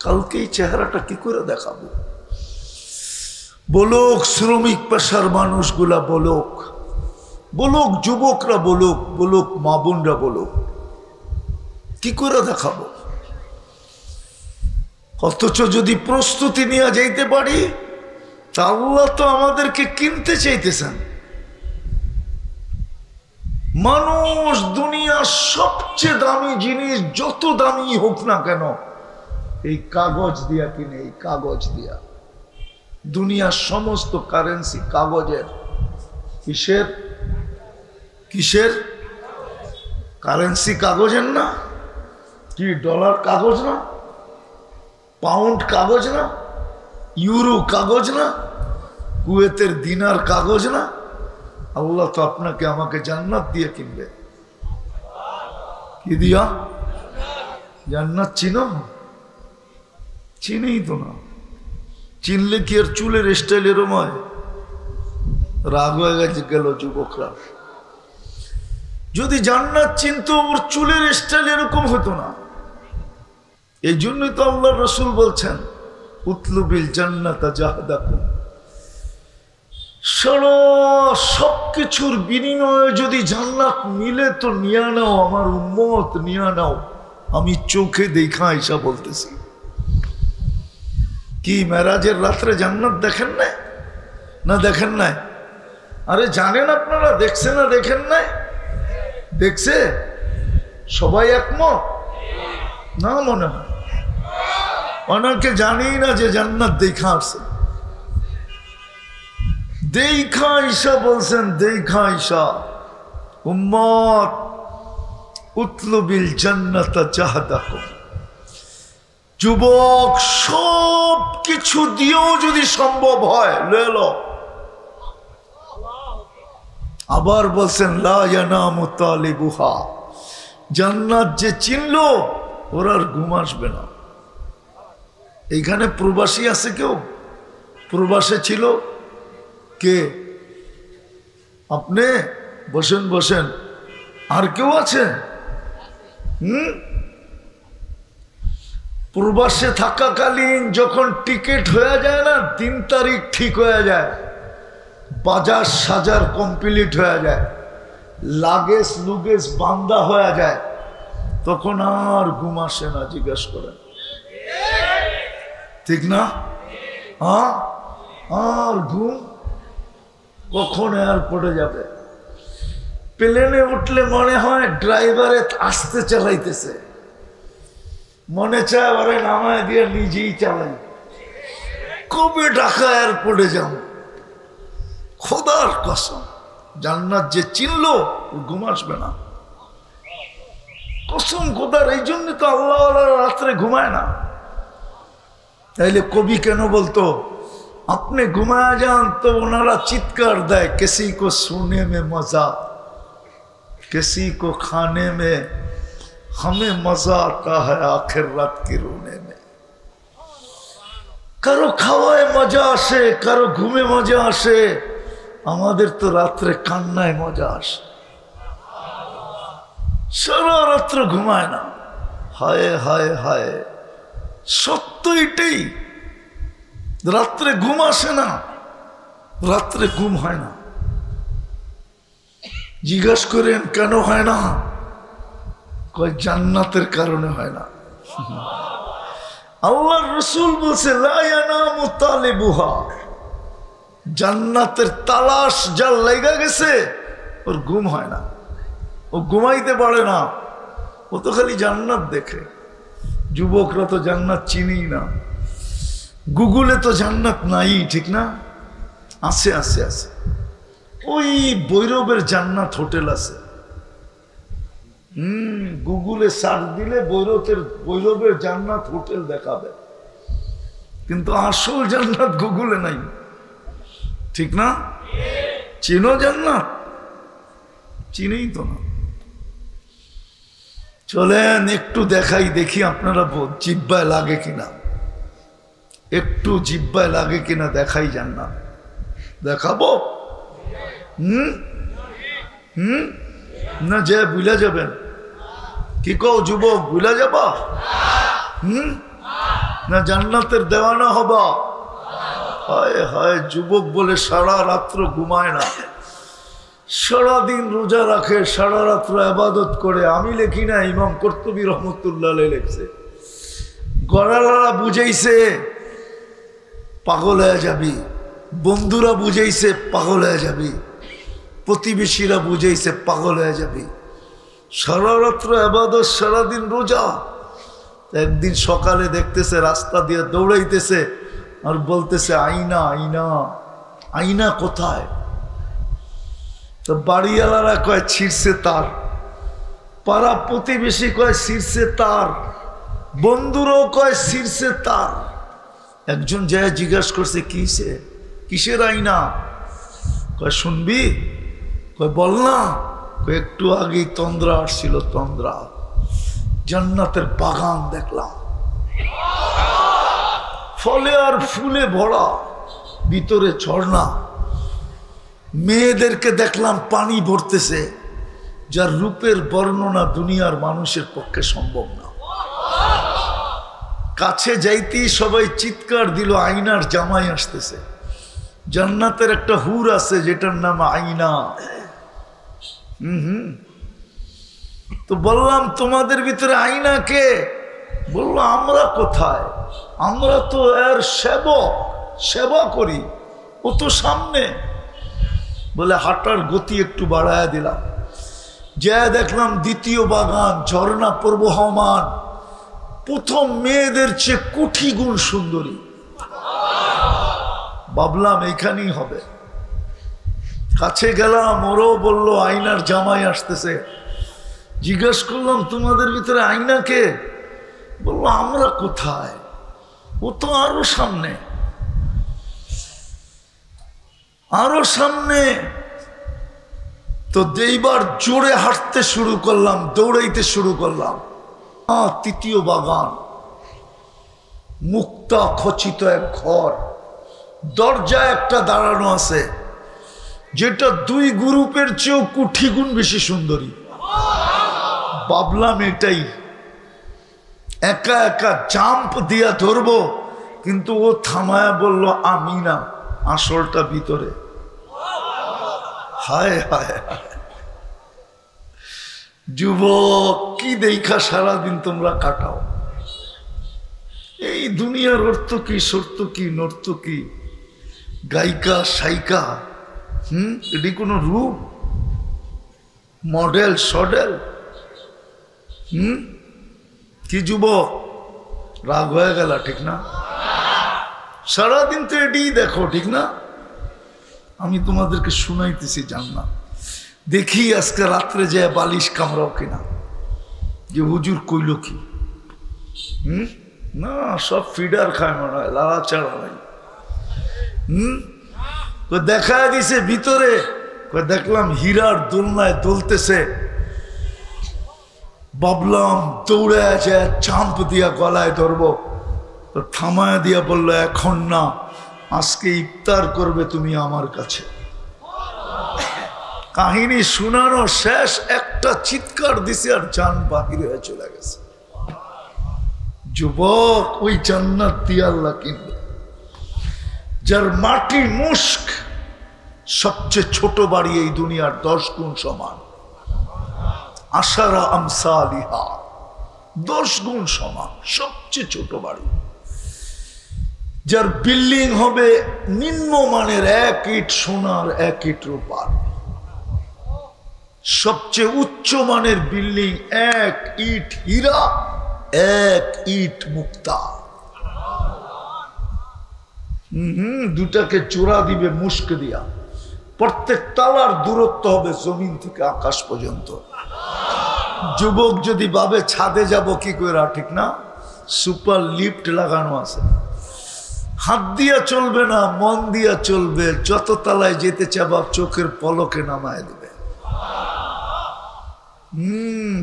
কালকে এই চেহারাটা কি করে দেখাবো? বলুক শ্রমিক পেশার মানুষগুলা, বলুক, বলুক যুবকরা, বলুক, বলুক মা বোনরা, বলুক, কি করে দেখাবো? অথচ যদি প্রস্তুতি নিয়ে যাইতে পারি, তা আল্লাহ তো আমাদেরকে কিনতে চাইতেছেন। মানুষ দুনিয়ার সবচেয়ে দামি জিনিস যত দামি হোক না কেন, এই কাগজ দিয়া কিনে, এই কাগজ দিয়া। দুনিয়ার সমস্ত কারেন্সি কাগজের। কিসের? কিসের কারেন্সি? কাগজের না? কি ডলার কাগজ না? পাউন্ড কাগজ না? ইউরো কাগজ না? কুয়েতের দিনার কাগজ না? আল্লাহ তো আপনাকে আমাকে জান্নাত দিয়ে কিনবে। কি দিয়া? জান্নাত চিনো? চিনেই তো না। চিনলে কি আর চুলের স্টাইল এরম হয়? রাগ হয়ে গেছে গেল যুবকরা। যদি জান্নাত চিনতো, ওর চুলের স্টাইল এরকম হতো না। এই জন্যই তো আল্লাহ রসুল বলছেন উতলুবিল জান্নাতা জাহদাকুম, সারা সবকিছুর বিনিময়ে যদি জান্নাত মিলে তো নিয়ে নাও, আমার উম্মত নিয়ে নাও। আমি চোখে দেখা আইসা বলতেছি। কি মেরাজের রাত্রে জান্নাত দেখেন নাই? না দেখেন নাই? আরে জানেন আপনারা, দেখছে না দেখেন নাই? দেখছে সবাই একমত না? মনে হয় অনেকে জানি না যে জান্নাত দেখা আসছে। দেখা আইসা বলছেন, দেখা আইসা উম্মত উতলুবিল জান্নাতা জাহাদাকুম। যুবক, সব কিছু দিয়েও যদি সম্ভব হয় লেলো। আবার বলছেন লা ইয়ানামু তালিবুহা, জান্নাত যে চিনল ওর আর ঘুম আসবে না। এইখানে প্রবাসী আছে কেউ? প্রবাসে ছিল কে? আপনি বসেন বসেন। আর কেউ আছে? প্রবাসে থাকাকালীন যখন টিকিট হয়ে যায় না, 3 তারিখ ঠিক হয়ে যায়, বাজার সাজার কমপ্লিট হয়ে যায়, লাগেজ লুগেজ বান্দা হয়ে যায়, তখন আর ঘুম আসে না। জিজ্ঞেস করেন, ঠিক না? আর ঘুম কখন এয়ারপোর্টে যাবে? প্লেনে উঠলে মনে হয় ড্রাইভারে আস্তে চালাইতেছে, মনে চায় ওরে নামায় দিয়ে নিজেই চালাই। কবে ঢাকা এয়ারপোর্টে যাব? খোদার কসম, জান্নাত যে চিনলো ও ঘুম আসবে না। কসম খোদার। এই জন্য তো আল্লাহ রাত্রে ঘুমায় না। তাইলে কবি কেন বলতো আপনি ঘুমায় যান তো ওনারা চিৎকার দেয়, কিসি কো সোনে মে মজা, किसी को खाने में हमें मजा आता है आखिर रात की रोने में। কারো খাওয়ায় মজা আসে, কারো ঘুমে মজা আসে, আমাদের তো রাত্রে কান্নায় মজা আসে। সারা রাত্র ঘুমায় না। হায় হায় হায়, সত্য এটাই। রাত্রে ঘুম আসে না, রাত্রে ঘুম হয় না। জিজ্ঞাস করেন কেন হয় না? কয় জান্নাতের কারণে হয় না। আল্লাহর রাসূল বলছে লা ইয়ানামু তালিবুহা, জান্নাতের তালাশ যার লাগা গেছে ওর ঘুম হয় না, ও ঘুমাইতে পারে না, ও তো খালি জান্নাত দেখে। যুবকরা তো জান্নাত চিনি না, গুগলে তো জান্নাত নাই, ঠিক না? আছে আছে আছে। ওই ভৈরবের জান্নাত হোটেল আছে। গুগলে সার্চ দিলে ভৈরবের জান্নাত হোটেল দেখাবে, কিন্তু আসল জান্নাত গুগলে নাই, ঠিক না? চিনো জান্নাত? চিনেই তো না। চলেন একটু দেখাই, দেখি আপনারা জিব্বায় লাগে কিনা, একটু জিব্বায় লাগে কিনা দেখাই জান্নাত। দেখাবো? না যে ভুলে যাবেন? কি কও যুবক, ভুলে যাবা? না জান্নাতের দেওয়ানা হবা? হায় হায়, যুবক বলে সারা রাত্র ঘুমায় না, সারাদিন রোজা রাখে, সারা রাত্র ইবাদত করে। আমি লিখি না, ইমাম কর্তুবী রহমতুল্লাহ আলাইহি লিখছে। গড়ালারা বুঝাইছে পাগল হয়ে যাবি, বন্ধুরা বুঝাইছে পাগল হয়ে যাবি, প্রতিবেশীরা বুঝাইছে পাগল হয়ে যাবি। সারা রাত্র ইবাদত, সারাদিন রোজা। একদিন সকালে দেখতেছে রাস্তা দিয়ে দৌড়াইতেছে আর বলতেছে আইনা আইনা, আইনা কোথায়? তো বাড়িওয়ালারা কয় ছিঁড়ছে তার, পাড়া প্রতিবেশী কয় ছিঁড়ছে তার, বন্ধুরাও কয় ছিঁড়ছে তার। একজন যায় জিজ্ঞাসা করছে কিসে, কিসের আইনা? কয় শুনবি? কয় বল না। কয় একটু আগেই তন্দ্রা আসছিল, তন্দ্রা, জান্নাতের বাগান দেখলাম, ফলে আর ফুলে ভরা, ভিতরে ঝর্ণা, মেয়েদেরকে দেখলাম পানি ভরতেছে, যার রূপের বর্ণনা দুনিয়ার মানুষের পক্ষে সম্ভব না। কাছে যাইতেই সবাই চিৎকার দিল আইনার জামাই আসতেছে। জান্নাতের একটা হুর আছে যেটার নাম আইনা। তো বললাম তোমাদের ভিতরে আইনা কে? বললো আমরা কোথায়, আমরা তো এর সেবা করি, ও তো সামনে। বলে হাঁটার গতি একটু বাড়ায় দিলাম, যা দেখলাম দ্বিতীয় বাগান, ঝর্ণা প্রবহমান, প্রথম মেয়েদের চেয়ে কোটি গুণ সুন্দরী। ভাবলাম এইখানেই হবে। কাছে গেলাম, ওরও বললো আয়নার জামাই আসতেছে। জিজ্ঞেস করলাম তোমাদের ভিতরে আয়না কে? বললো আমরা কোথায়, ও তো আরো সামনে, আরো সামনে। তো এইবার জোরে হাঁটতে শুরু করলাম, দৌড়াইতে শুরু করলাম। তৃতীয় বাগান, মুক্তা খচিত এক ঘর, দরজা একটা দাঁড়ানো আছে যেটা দুই গ্রুপের চেয়েও কোটি গুণ বেশি সুন্দরী। ভাবলাম এটাই, একা একা জাম্প দিয়া ধরবো, কিন্তু ও থামায়া বলল আমি না, আসলটা ভিতরে। হায় হায় হায়, যুবক কি দেখা সারাদিন তোমরা কাটাও? এই দুনিয়ার অর্থ কি, সত্য কি, নর্ত কি, গায়িকা সাইকা, এটি কোনো রূপ, মডেল সডেল? কি যুবক রাগ হয়ে গেল, ঠিক না? সারাদিন তো এটিই দেখো, ঠিক না? আমি তোমাদেরকে শুনাইতেছি জান্নাত। দেখি আজকে রাত্রে যে বালিশ কামড়াও কিনা, যে হুজুর কইল কি। না, সব ফিডার খায় মনে হয়, লালা চাড়া নাই। দেখা দিছে ভিতরে, দেখলাম হীরার দোলনায় দোলতেছে। ভাবলাম দৌড়ে যায় চাম্প দিয়া গলায় ধরবো, তো থামায় দিয়া বললো এখন না, আজকে ইফতার করবে তুমি আমার কাছে। কাহিনী শোনানো শেষ, একটা চিৎকার দিছে আর জান বাহির হয়ে চলে গেছে। যুবক, ওই জান্নাত দিয়ে আল্লাহ কিনবে, যার মাটি মুস্ক, সবচেয়ে ছোট বাড়ি এই দুনিয়ার 10 গুণ সমান। আশারা আমসালিহা, 10 গুণ সমান, সবচেয়ে ছোট বাড়ি। যার বিল্ডিং হবে নিম্নমানের 1 ইট সোনার 1 ইট রূপার, সবচেয়ে উচ্চ মানের বিল্ডিং 1 ইট হীরা 1 ইট মুক্তা। দুটাকে চূড়া দিবে মুস্ক দিয়া, প্রত্যেক তালার দূরত্ব হবে জমিন থেকে আকাশ পর্যন্ত। যুবক যদি ভাবে ছাদে যাব কি করে, ঠিক না? সুপার লিফট লাগানো আছে, হাত দিয়া চলবে না, মন দিয়া চলবে। যত তলায় যেতে চাবা চোখের পলকে নামায় দেবে।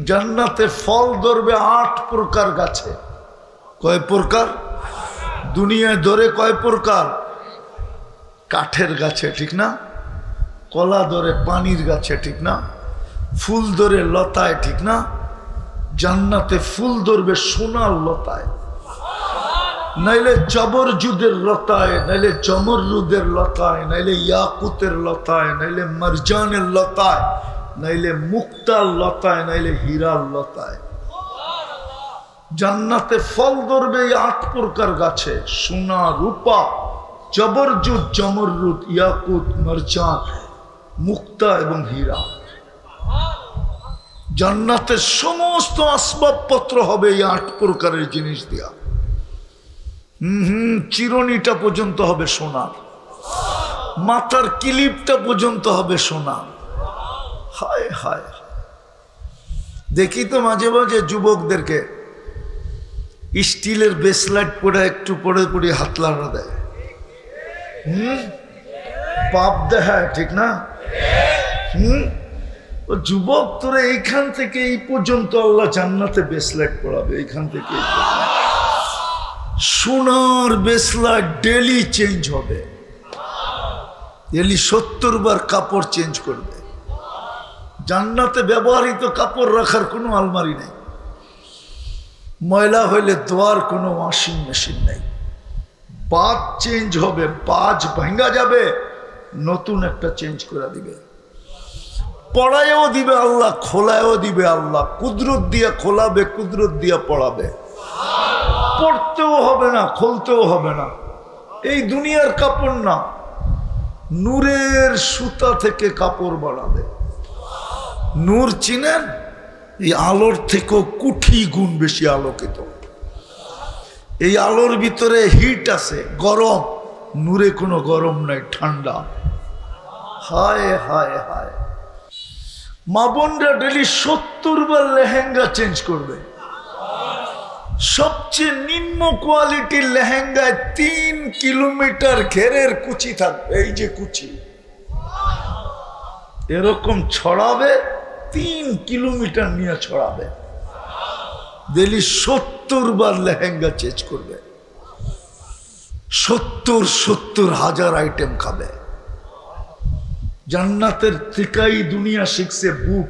জান্নাতে ফল ধরবে 8 প্রকার গাছে। কয় প্রকার? দুনিয়ায় ধরে কয় প্রকার? কাঠের গাছে, ঠিক না? কলা ধরে পানির গাছে, ঠিক না? ফুল ধরে লতায়, ঠিক না? জান্নাতে ফুল ধরবে সোনার লতায়, নাইলে জবরজুদের লতায়, নাইলে জমরুদের লতায়, নাইলে ইয়াকুতের লতায়, নাইলে মারজানের লতায়, নাইলে মুক্তার লতায়, নাইলে হীরার লতায়। জান্নাতে ফল ধরবে এই 8 প্রকার গাছে, সোনা, রূপা, জবরজুদ, জমরুদ, ইয়াকুত, মারজান, মুক্তা এবং হীরা। জান্নাতের সমস্ত আসবাবপত্র হবে এই 8 প্রকারের জিনিস দিয়া। চিরুনিটা পর্যন্ত হবে সোনার, মাথার কিলিপটা পর্যন্ত হবে সোনার। হায় হায়, দেখি তো মাঝে মাঝে যুবকদেরকে স্টিলের ব্রেসলেট পরে একটু পরে পরে হাত লাড়া দেয়, পাপ দেখায়, ঠিক না? ও যুবক, তোরা এইখান থেকে এই পর্যন্ত আল্লাহ জান্নাতে ব্রেসলেট পরাবে, এইখান থেকে সোনার ব্রেসলেট ডেলি চেঞ্জ হবে, ডেলি 70 বার কাপড় চেঞ্জ করবে। জান্নাতে ব্যবহৃত কাপড় রাখার কোনো আলমারি নেই, ময়লা হইলে ধোয়ার কোনো ওয়াশিং মেশিন নেই, পাঁচ চেঞ্জ হবে, পাঁচ ভাঙ্গা যাবে, নতুন একটা চেঞ্জ করে দিবে। পড়ায়ও দিবে আল্লাহ, খোলায়ও দিবে আল্লাহ। কুদরত দিয়া খোলাবে, কুদরত দিয়া পড়াবে। পড়তেও হবে না, খুলতেও হবে না। এই দুনিয়ার কাপড় না, নূরের সুতা থেকে কাপড় বানাবে। নূর চিনেন? এই আলোর থেকেও কোটি গুণ বেশি আলোকিত। এই আলোর ভিতরে হিট আছে, গরম। নূরে কোনো গরম নাই, ঠান্ডা। হায় হায় হায়। মা বোনরা ডেলি 70 বার লেহেঙ্গা চেঞ্জ করবে। সবচেয়ে নিম্ন কোয়ালিটির লেহেঙ্গায় 3 কিলোমিটার ঘেরের কুচি থাকবে। এই যে কুচি এরকম ছড়াবে, 3 কিলোমিটার নিয়ে ছড়াবে। ডেলি 70 বার লেহেঙ্গা চেঞ্জ করবে। 70 হাজার আইটেম খাবে। জান্নাতের ঠিকাই দুনিয়া শিখছে বুপ।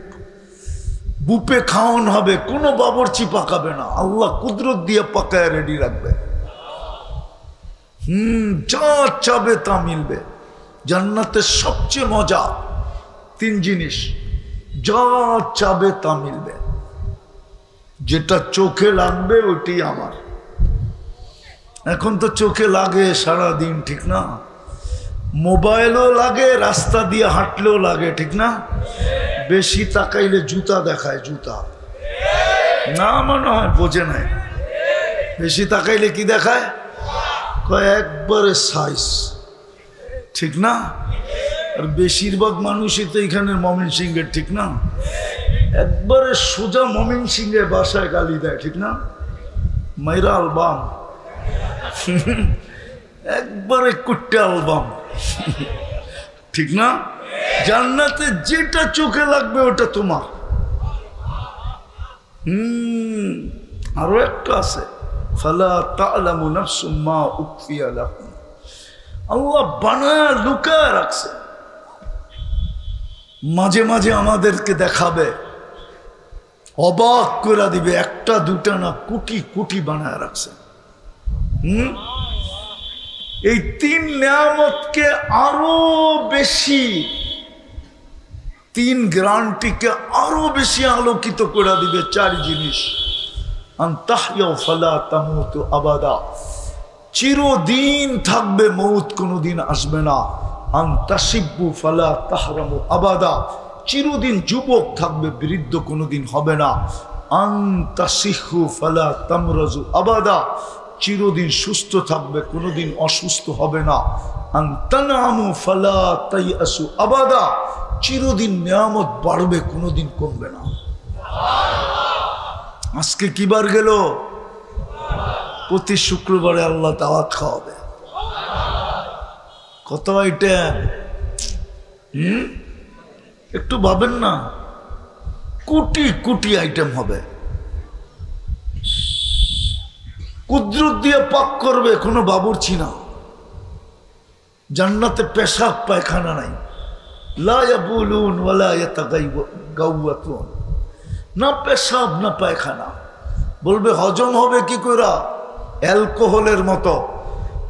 বুপে খাওয়ান হবে, কোনো বাবরচি পাকাবে না। আল্লাহ কুদরত দিয়ে পাকায় রেডি রাখবে। যা চাবে তা মিলবে। জান্নাতের সবচেয়ে মজা 3 জিনিস, যা চাবে তা মিলবে। যেটা চোখে লাগবে ওইটি আমার। এখন তো চোখে লাগে সারা দিন, ঠিক না? মোবাইলও লাগে, রাস্তা দিয়ে হাঁটলেও লাগে, ঠিক না? বেশি তাকাইলে জুতা দেখায়, জুতা না মনে হয় বোঝে নাই। বেশি তাকাইলে কি দেখায়? একবারে সাইজ, ঠিক না? আর বেশিরভাগ মানুষই তো এখানে ময়মনসিংহের, ঠিক না? একবারে সোজা ময়মনসিংহের বাসায় গালি দেয়, ঠিক না? মাইরা আলবাম, একবারে কুট্টে আলবাম, ঠিক না? জান্নাতে যেটা চোখে লাগবে ওটা তোমার। আরো একটা আছে, ফালা তা'লামু নাফসুম মা উখফিয়া লাহুম। আল্লাহ বানায় লুকায় রাখছে, মাঝে মাঝে আমাদেরকে দেখাবে, অবাক করে দিবে। একটা দুটা না, কোটি কোটি বানায় রাখছে। এই 3 নিয়ামতকে আরো বেশি, 3 গ্যারান্টিকে আরো বেশি আলোকিত করে দিবে 4 জিনিস। আনতাহইয়া ফালা তামুতু আবাদা, চিরদিন থাকবে, মৌত কোনোদিন আসবে না। আনতাশিব্বু ফালা তাহরামু আবাদা, চিরদিন যুবক থাকবে, বৃদ্ধ কোনোদিন হবে না। আনতাসিহু ফালা তামরাজু আবাদা, চিরদিন সুস্থ থাকবে, কোনোদিন অসুস্থ হবে না। আনতানামু ফালা তাইয়াসু আবাদা, চিরদিন নিয়ামত বাড়বে, কোনোদিন কমবে না। আজকে কি বার গেল? প্রতি শুক্রবারে আল্লাহ দাওয়াত খাওয়াবে। কত আইটেম, একটু ভাবেন না, কোটি কোটি আইটেম হবে। কুদরত দিয়ে পাক করবে, কোনো বাবুর্চি না। জান্নাতে পেশাব পায়খানা নাই, লা ইয়াবুলুন ওয়ালা ইয়াতাগাওয়াতুন, না পেশাব না পায়খানা। বলবে হজম হবে কি করে? অ্যালকোহলের মতো।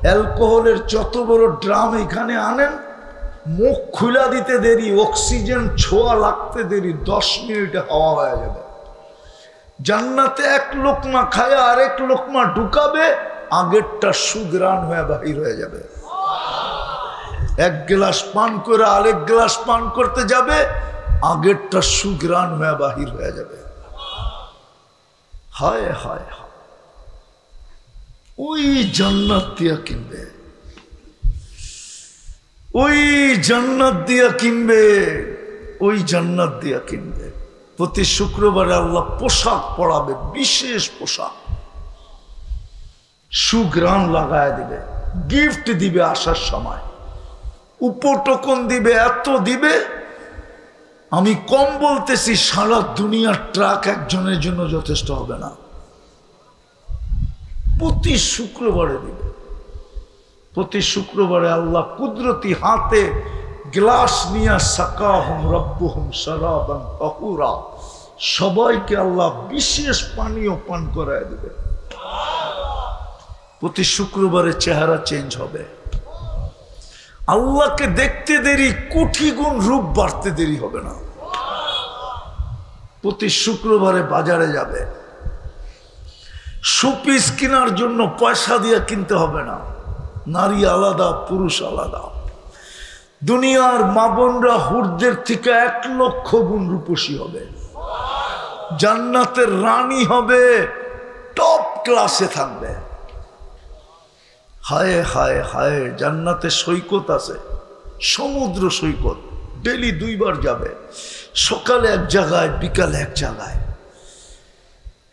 অ্যালকোহলের যত বড় ড্রাম এখানে আনেন, মুখ খুলা দিতে দেরি, অক্সিজেন ছোঁয়া লাগতে দেরি, 10 মিনিটে হাওয়া হয়ে যাবে। জান্নাতে 1 লোকমা খায় আরেক লোকমা ঢুকাবে, আগেরটা সুগ্রাণ হয়ে বাহির হয়ে যাবে। 1 গ্লাস পান করে আরেক গ্লাস পান করতে যাবে, আগেরটা সুগ্রাণ হয়ে বাহির হয়ে যাবে। হায় হায় হায়। ওই জান্নাত দিয়া কিনবে, ওই জান্নাত দিয়া কিনবে, ওই জান্নাত দিয়া কিনবে। প্রতি শুক্রবারে আল্লাহ পোশাক পরাবে, বিশেষ পোশাক, সুগ্রাণ লাগায় দিবে, গিফট দিবে আসার সময়, উপটোকন দিবে, এত দিবে। আমি কম বলতেছি, সারা দুনিয়ার ট্রাক একজনের জন্য যথেষ্ট হবে না। প্রতি শুক্রবারে দিবে। প্রতি শুক্রবারে আল্লাহ কুদরতি হাতে গ্লাস নিয়ে সাকাহুম রাব্বুহুম শারাবান তাহুরা, সবাইকে আল্লাহ বিশেষ পানীয় পান করায় দিবে। প্রতি শুক্রবারে চেহারা চেঞ্জ হবে। আল্লাহকে দেখতে দেরি, কোটি গুণ রূপ বাড়তে দেরি হবে না। প্রতি শুক্রবারে বাজারে যাবে, শোপিস কেনার জন্য পয়সা দিয়ে কিনতে হবে না। নারী আলাদা, পুরুষ আলাদা। দুনিয়ার মা বোনরা হুরদের থেকে 1 লক্ষ গুণ রূপসী হবে। জান্নাতের রানী হবে, টপ ক্লাসে থাকবে। হায় হায় হায়, জান্নাতে সৈকত আছে, সমুদ্র সৈকত। ডেলি 2 বার যাবে, সকালে এক জায়গায়, বিকালে এক জায়গায়।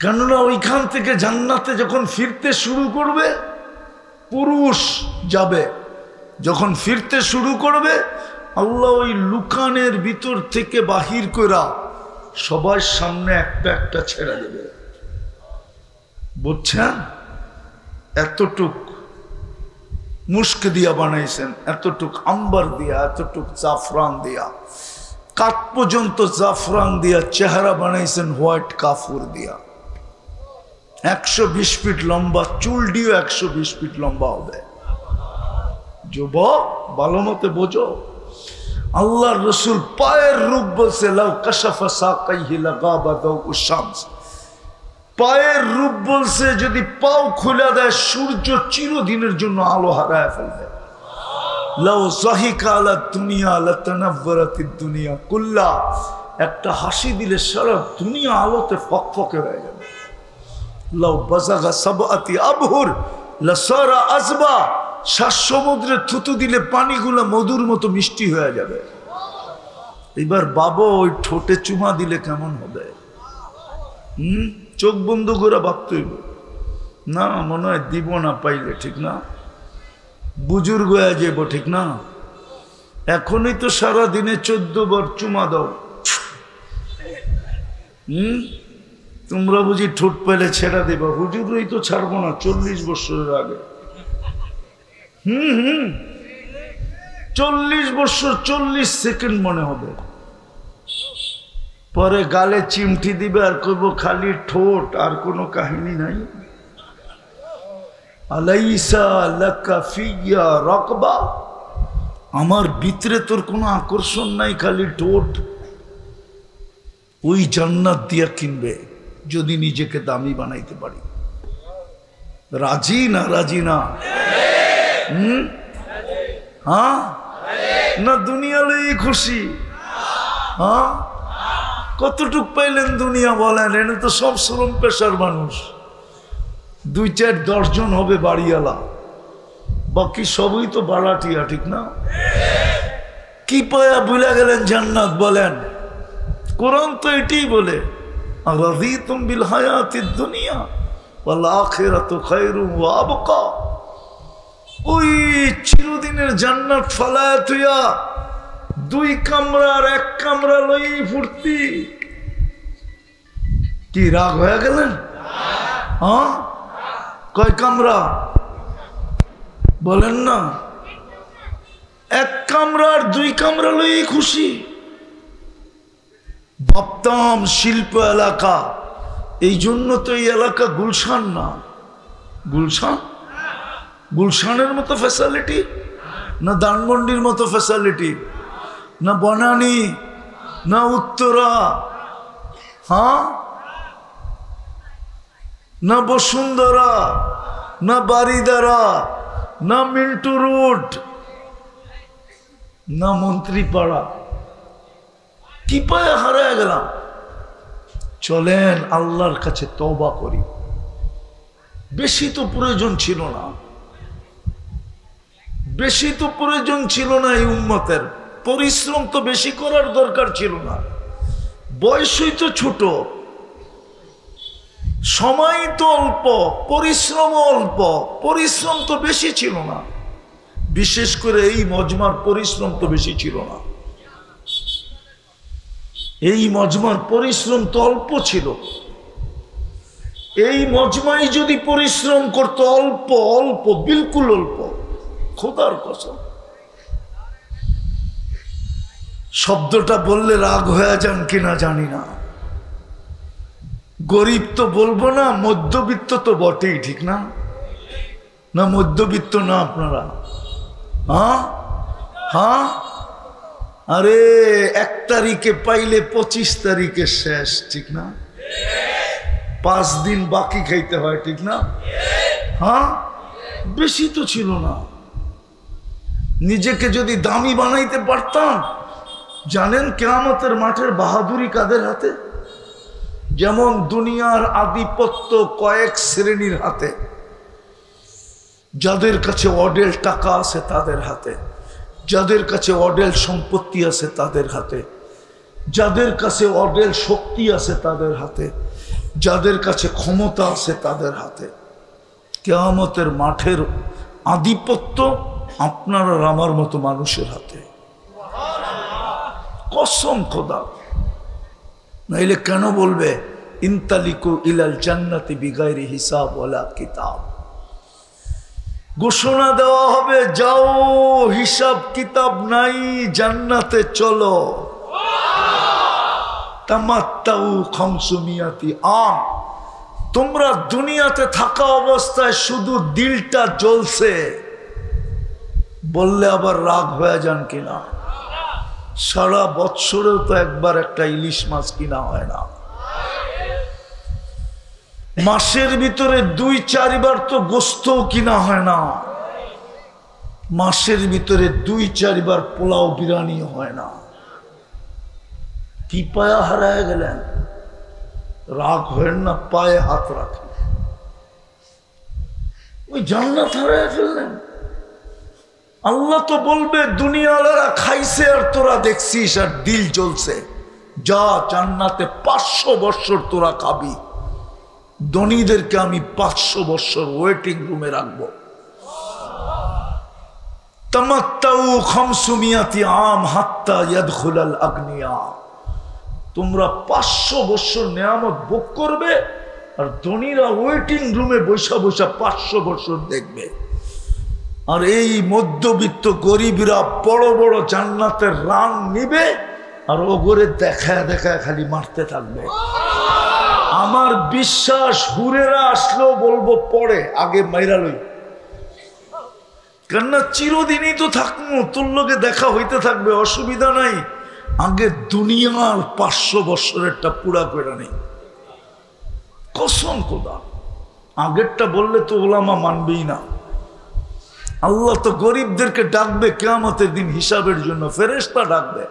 কেননা ওইখান থেকে জান্নাতে যখন ফিরতে শুরু করবে, পুরুষ যাবে, যখন ফিরতে শুরু করবে আল্লাহ ওই লুকানের ভিতর থেকে বাহির কইরা সবার সামনে একটা একটা ছেড়ে দেবে। বুঝছেন? এতটুক মুস্ক দিয়া বানাইছেন, এতটুক আম্বার দিয়া, এতটুক জাফরান দিয়া, কাঠ পর্যন্ত জাফরান দিয়া চেহারা বানাইছেন হোয়াইট কাফুর দিয়া। 120 ফিট লম্বা, চুল দিয়েও 120 ফিট লম্বা হবে। যুবক ভালো মতে বোঝো, আল্লাহর রসুল পায়ের রূপ বলছে, লাউ কাশাফা সাকাইহি লাগাবা দাউ শামস। পায়ের রূপ বলছে যদি পাও খুলে দেয় সূর্য চিরদিনের জন্য আলো হারায় ফেলবে। লাউ যাহিকা আলা দুনিয়া লাতানাওয়ারাতিদ দুনিয়া কুল্লা। একটা হাসি দিলে সারা দুনিয়া আলোতে ফকফকে হয়ে যাবে। লাউ বাযাগা সাবআতি আবহুর লাসারা আযবা। 7 সমুদ্রে থুতু দিলে পানিগুলো মধুর মতো মিষ্টি হয়ে যাবে। এবার বাবা ওই ঠোঁটে চুমা দিলে কেমন হবে? চোখ বন্ধ করে ভাবতে হইব, না মনে হয় দিব না পাইলে, ঠিক না? বুজুর্গ হয়ে যাব, ঠিক না? এখনই তো সারা দিনে 14 বার চুমা দাও। তোমরা বুঝি ঠোঁট পেলে ছেড়া দেবা? হুজুরই তো ছাড়বো না 40 বছরের আগে। 40 বছর 40 সেকেন্ড মনে হবে। পরে গালে চিমটি দিবে আর করব খালি ঠোঁট, আর কোনো কাহিনী নাই। আলাইসা লাকা ফিয়া রাকবা। আমার ভিতরে তোর কোনো আকর্ষণ নাই, খালি ঠোঁট। ওই জান্নাত দিয়া কিনবে যদি নিজেকে দামি বানাইতে পারি। রাজি না? রাজি না? হ্যাঁ না? দুনিয়া লই খুশি? হ্যাঁ, কতটুক পাইলেন দুনিয়া বলেন? এনে তো সব শ্রম পেশার মানুষ। 2-4-10 জন হবে বাড়িওয়ালা, বাকি সবই তো বাড়াটিয়া, ঠিক না? কি পায়া ভুলে গেলেন জান্নাত বলেন? কোরআন তো এটাই বলে, আরাযীতুম বিল হায়াতিদ দুনিয়া ওয়াল আখিরাতু খায়রুম ওয়া আবকা। ওই চিরদিনের জান্নাত ফালায়া তুইয়া 2 কামরা আর 1 কামরা লই ফুর্তি। কি রাগ হয়ে গেলেন? হ্যাঁ, কয় কামরা বলেন না? 1 কামরা আর 2 কামরা লই খুশি। ভাবতাম শিল্প এলাকা, এই জন্য তো এই এলাকা গুলশান না। গুলশান, গুলশানের মতো ফ্যাসিলিটি না ধানমন্ডির মতো ফ্যাসিলিটি, না বনানী, না উত্তরা, হ্যাঁ, না বসুন্ধরা, না বারিদারা, না মিন্টু রোড, না মন্ত্রীপাড়া। কি পায়ে হারায় গেলাম? চলেন আল্লাহর কাছে তওবা করি। বেশি তো প্রয়োজন ছিল না, বেশি তো প্রয়োজন ছিল না। এই উম্মতের পরিশ্রম তো বেশি করার দরকার ছিল না। বয়সই তো ছোট, সময় তো অল্প, পরিশ্রম অল্প। পরিশ্রম তো বেশি ছিল না, বিশেষ করে এই মজমার পরিশ্রম তো বেশি ছিল না। এই মজমার পরিশ্রম তো অল্প ছিল। এই মজমাই যদি পরিশ্রম করতো অল্প অল্প, বিলকুল অল্প, খোদার কসম। শব্দটা বললে রাগ হয়ে যান কিনা জানি না। গরিব তো বলবো না, মধ্যবিত্ত তো বটেই, ঠিক না? না মধ্যবিত্ত না আপনারা? হ্যাঁ হ্যাঁ, আরে 1 তারিখে পাইলে 25 তারিখে শেষ, ঠিক না? 5 দিন বাকি খাইতে হয়, ঠিক না? হ্যাঁ, বেশি তো ছিল না। নিজেকে যদি দামি বানাইতে পারতাম, জানেন কিয়ামতের মাঠের বাহাদুরি কাদের হাতে? যেমন দুনিয়ার আধিপত্য কয়েক শ্রেণীর হাতে, যাদের কাছে অডেল টাকা আছে তাদের হাতে, যাদের কাছে অডেল সম্পত্তি আছে তাদের হাতে, যাদের কাছে অডেল শক্তি আছে তাদের হাতে, যাদের কাছে ক্ষমতা আছে তাদের হাতে। কিয়ামতের মাঠের আধিপত্য আপনার আর আমার মতো মানুষের হাতে। কসম খোদা, নাইলে কেন বলবে ইনতালিকু ইলাল জান্নাতি বিগাইরি হিসাব ওয়ালা কিতাব? ঘোষণা দেওয়া হবে, যাও, হিসাব কিতাব নাই, জান্নাতে চলো। তামাত্তাউ খামসুমিয়াতি আম। তোমরা দুনিয়াতে থাকা অবস্থায় শুধু দিলটা জ্বলছে বললে আবার রাগ হয়ে যান কিনা? সারা বৎসরেও তো একবার একটা ইলিশ মাছ কিনা হয় না। মাসের ভিতরে 2-4 বার তো গোস্তও কিনা হয় না। মাসের ভিতরে 2-4 বার পোলাও বিরিয়ানি হয় না। কি পায়া হারায় গেলেন? রাগ হয় না, পায়ে হাত রাখেন। ওই জান্নাত হারায় ফেললেন। আল্লাহ তো বলবে দুনিয়াওয়ালারা খাইছে আর তোরা দেখছিস আর দিল জ্বলছে, যা জান্নাতে 500 বছর তোরা খাবি। ধনীদেরকে আমি 500 বছর ওয়েটিং রুমে রাখবো। তামাত্তাউ খামসুমিয়াতি আম হাত্তা ইয়াদখুলাল আগনিয়া। তোমরা 500 বছর নিয়ামত ভোগ করবে আর ধনীরা ওয়েটিং রুমে বসা বসা 500 বছর দেখবে। আর এই মধ্যবিত্ত গরিবরা বড় বড় জান্নাতের রান নিবে আর ওগরে দেখায় দেখায় খালি মারতে থাকবে। আমার বিশ্বাস হুরেরা আসলেও বলবো পরে, আগে মাইরা লই। কেননা চিরদিনই তো থাকবো, তোর লোকে দেখা হইতে থাকবে, অসুবিধা নাই। আগে দুনিয়ার 500 বছরেরটা পুরা করে নেই। কসম খোদা, আগেরটা বললে তো ওলামা মানবেই না। আল্লাহ তো গরিবদেরকে ডাকবে কিয়ামতের দিন হিসাবের জন্য, ফেরেশতা ডাকবে,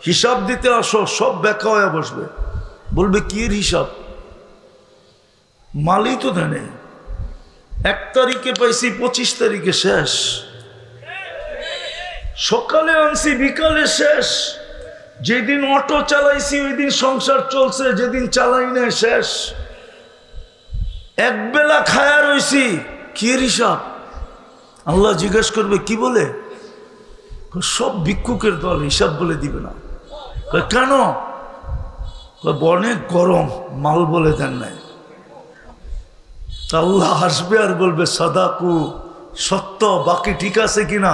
হিসাব দিতে আসো। সব ব্যাখ্যা হয়ে বসবে, বলবে কি এর হিসাব? মালই তো দেনে। 1 তারিখে পাইছি, 25 তারিখে শেষ। সকালে আনছি, বিকালে শেষ। যেদিন অটো চালাইছি ওই দিন সংসার চলছে, যেদিন চালাই না শেষ। একবেলা খায়া রইছি, কি এর হিসাব? আল্লাহ জিজ্ঞেস করবে কি বলে? সব ভিক্ষুকের দল, হিসাব বলে দিবে না। কেন? অনেক গরম, মাল বলে দেন নাই। আল্লাহ হাসবে আর বলবে সাদাকু, সত্য, বাকি ঠিক আছে কিনা?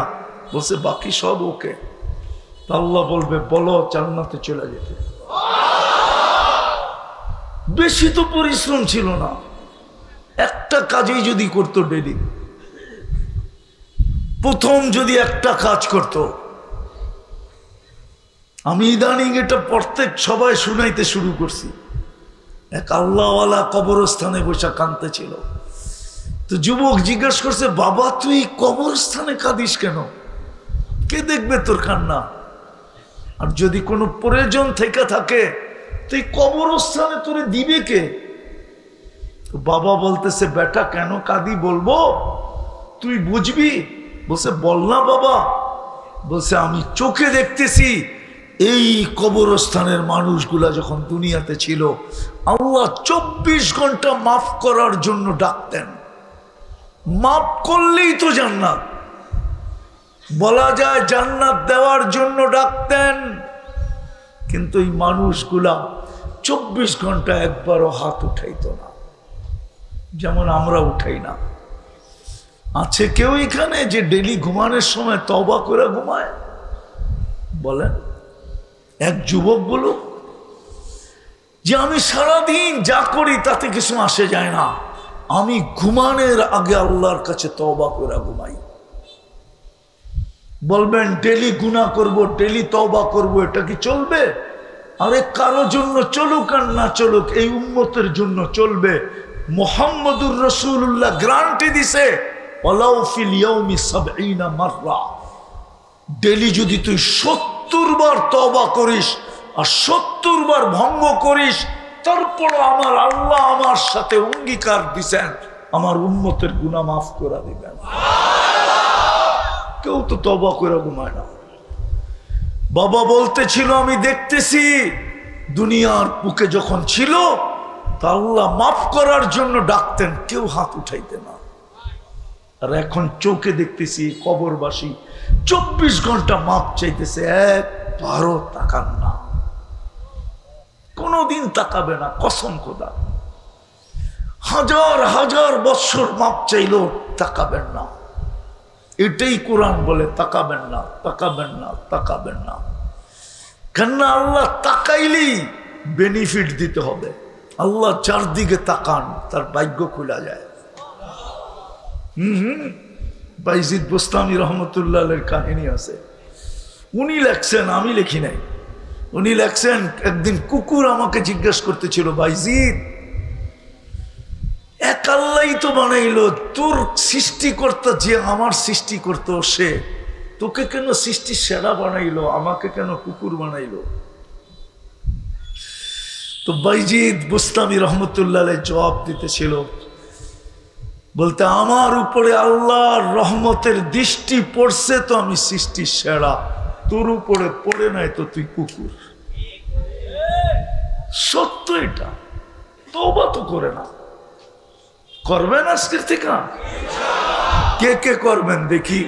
বলছে বাকি সব ওকে। আল্লাহ বলবে বলো জান্নাতে চলে যেতে। বেশি তো পরিশ্রম ছিল না, একটা কাজেই যদি করতো ডেলি, প্রথম যদি একটা কাজ করত। আমি ইদানিং এটা প্রত্যেক সবাই শুনাইতে শুরু করছি। এক আল্লাহওয়ালা কবরস্থানে বসে কাঁদতে ছিল। তো যুবক জিজ্ঞাসা করছে, বাবা তুই কবরস্থানে কাঁদিস কেন? কে দেখবে তোর কান্না? আর যদি কোনো প্রয়োজন থেকে থাকে তুই কবরস্থানে তোরে দিবে কে? তো বাবা বলতেছে, বেটা কেন কাঁদি বলবো, তুই বুঝবি। বলছে বল না বাবা। বলছে আমি চোখে দেখতেছি এই কবরস্থানের মানুষগুলা যখন দুনিয়াতে ছিল, আল্লাহ 24 ঘন্টা মাফ করার জন্য ডাকতেন। মাফ করলেই তো জান্নাত, বলা যায় জান্নাত দেওয়ার জন্য ডাকতেন। কিন্তু এই মানুষগুলা 24 ঘন্টা একবারও হাত উঠাইতো না, যেমন আমরা উঠাই না। আছে কেউ এখানে যে ডেলি ঘুমানোর সময় তওবা করে ঘুমায়? বলেন, এক যুবক বলুক যে আমি সারাদিন যা করি তাতে কিছু আসে যায় না, আমি ঘুমানোর আগে আল্লাহর কাছে তওবা করে ঘুমাই। বলবেন ডেলি গুনাহ করব, ডেলি তওবা করব, এটা কি চলবে? আরে কারো জন্য চলুক আর না চলুক, এই উম্মতের জন্য চলবে। মুহাম্মদুর রাসূলুল্লাহ গ্যারান্টি দিছে, ওয়ালাউ ফিল ইয়াউমি ৭০ মাররা, ডেলি যদি তুই ৭০ বার তওবা করিস আর ৭০ বার ভঙ্গ করিস, তারপর আমার আল্লাহ আমার সাথে অঙ্গীকার দিছেন আমার উম্মতের গুনাহ মাফ করে দিবেন। কেউ তো তওবা করে ঘুমায় না। বাবা বলতেছিল, আমি দেখতেছি দুনিয়ার বুকে যখন ছিল তা আল্লাহ মাফ করার জন্য ডাকতেন, কেউ হাত উঠাইতে না। আর এখন চোখে দেখতেছি কবরবাসী 24 ঘন্টা মাপ চাইতেছে, একবারও তাকান না, কোনদিন তাকাবে না, কসম খোদা। হাজার হাজার বৎসর মাপ চাইলেও তাকাবেন না। এটাই কোরআন বলে, তাকাবেন না, তাকাবেন না, তাকাবেন না। কেননা আল্লাহ তাকাইলেই বেনিফিট দিতে হবে। আল্লাহ চারদিকে তাকান, তার ভাগ্য খোলা যায়। বাইজিদ বুস্তামি রহমতুল্লাহের কাহিনী আছে, উনি লেখছেন, আমি লিখি নাই। উনি লেখছেন, একদিন কুকুর আমাকে জিজ্ঞেস করতেছিল, বাইজিদ এক আল্লাহই তো বানাইলো, তোর সৃষ্টিকর্তা যে আমার সৃষ্টিকর্তা সে, তোকে কেন সৃষ্টি সেরা বানাইলো, আমাকে কেন কুকুর বানাইলো? তো বাইজিদ বুস্তামি রহমতুল্লাহ জবাব দিতেছিল, বলতে আমার উপরে আল্লাহর রহমতের দৃষ্টি পড়ছে তো আমি সৃষ্টি সেরা, তোর উপরে পড়ে নাই তো তুই কুকুর। সত্য এটা, তওবা তো করে না। করবেন আজকের থেকে? কে কে করবেন দেখি?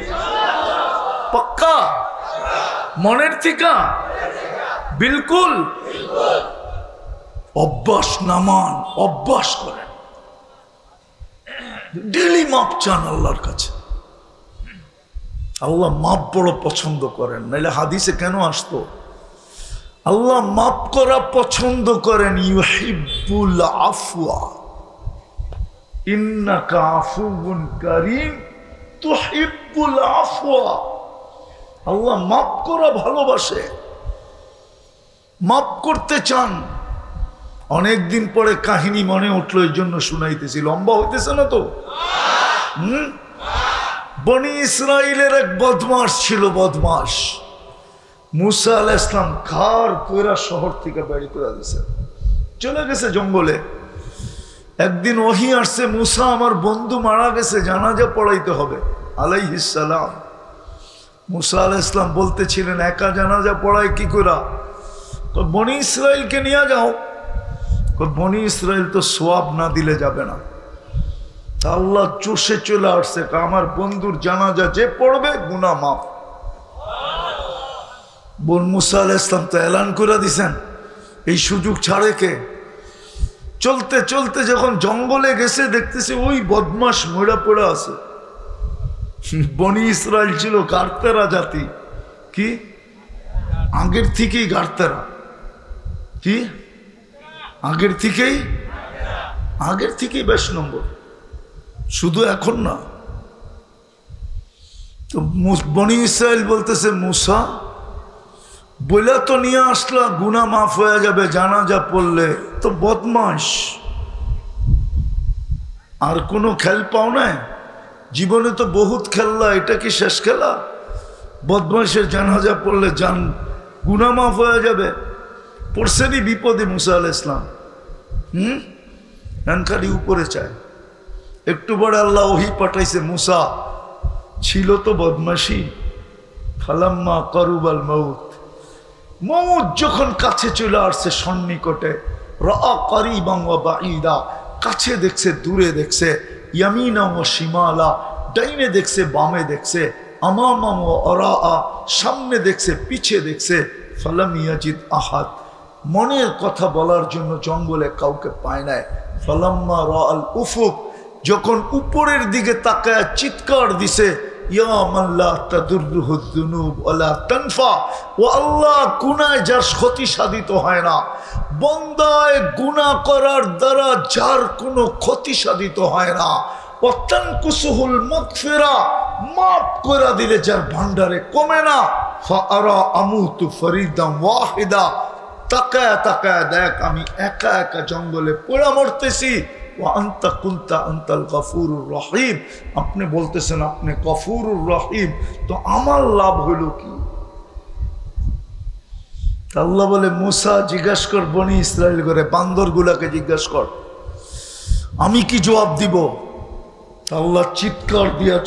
পাক্কা মনের থেকে? বিলকুল। অভ্যাস নামান, অভ্যাস করেন, ডেলি মাপ চান আল্লাহর কাছে। আল্লাহ মাপ বড় পছন্দ করেন, নাইলে হাদিসে কেন আসতো? আল্লাহ মাপ করা পছন্দ করেন। ইউহিব্বুল আফওয়া, ইন্নাকা আফুউন কারীম তুহিব্বুল আফওয়া। আল্লাহ মাপ করা ভালোবাসে, মাপ করতে চান। অনেকদিন পরে কাহিনী মনে উঠলো, এই জন্য শুনাইতেছি, লম্বা হইতেছে না তো। বনি ইসরাইলের এক বদমাস ছিল, বদমাস। মুসা আলাইহিস সালাম খার কইরা শহর থেকে বের করে দিয়েছে, চলে গেছে জঙ্গলে। একদিন ওহী আসছে, মুসা আমার বন্ধু মারা গেছে, জানাজা পড়াইতে হবে আলাইহিস সালাম। মুসা আলাইহিস সালাম বলতেছিলেন, একা জানাজা পড়ায় কি করা? বনি ইসরাইলকে নিয়ে যাও। বনি ইসরাইল তো সোয়াব না দিলে যাবে না। আল্লাহ চষে চলে আসছে, আমার বন্ধুর জানাজা যে পড়বে গুনাহ মাফ। বোন মুসা আলাইহিস সালাম তো এলান করে দিছেন, এই সুযোগ ছাড়ে কে? চলতে চলতে যখন জঙ্গলে গেছে, দেখতেছে ওই বদমাস মরা পড়ে আছে। বনি ইসরাইল ছিল গার্তেরা জাতি। কি আগের থেকেই গার্তেরা? কি আগের থেকেই বেশ নম্বর, শুধু এখন না। তো বনি ইসরাইল বলতেছে, মুসা বইলা তো নিয়ে আসলা, গুনাহ মাফ হয়ে যাবে জানাজা পড়লে, তো বদমাস আর কোনো খেল পাও না? জীবনে তো বহুত খেললা, এটা কি শেষ খেলা? বদমাসের জানাজা পড়লে গুনাহ মাফ হয়ে যাবে। পড়ছেনি বিপদে মুসা আলাইহিস সালাম। খালি উপরে চায়। একটু বড় আল্লাহ ওহী পাঠাইছে, মুসা ছিল তো বদমাশি। ফালাম্মা কারুবাল মাউত, মৌত যখন কাছে চলে আসছে সন্নিকটে, রাআ কারিবান ওয়া বাঈদা, কাছে দেখছে দূরে দেখছে, ইয়ামিনা ওয়া শিমালা, ডাইনে দেখছে বামে দেখছে, আমামা ওয়া আরাআ, সামনে দেখছে পিছে দেখছে, ফালাম ইয়াজিদ আহাদ, মনের কথা বলার জন্য জঙ্গলে কাউকে পায় নাই। ফালাম্মা রাআল উফুক, যখন উপরের দিকে তাকায় চিৎকার দিছে, ইয়া মান লা তাদুররুহু যুনুব ওয়ালা তানফা, ও আল্লাহ, গুনায় যার ক্ষতি সাধিত হয় না, বান্দায় গুনাহ করার দ্বারা যার কোনো ক্ষতি সাধিত হয় না, ওয়া তানকুসুহুল মাগফিরা, মাফ করে দিলে যার ভান্ডারে কমে না, ফাআরা আমুতু ফরিদাম ওয়াহিদা, তাকায় তাকায় দেখ আমি একা একা জঙ্গলে পড়ে মরতেছি, ওয়া আনতা কুনতা আনতাল গফুরুর রহিম, আপনি বলতেছেন আপনি গফুরুর রহিম, তো আমার লাভ হইল কি? আল্লাহ বলে মুসা জিজ্ঞাস কর বনি ইসরাইল করে, বান্দর গুলাকে জিজ্ঞাস কর, আমি কি জবাব দিব? আল্লাহ চিৎকার দিয়া,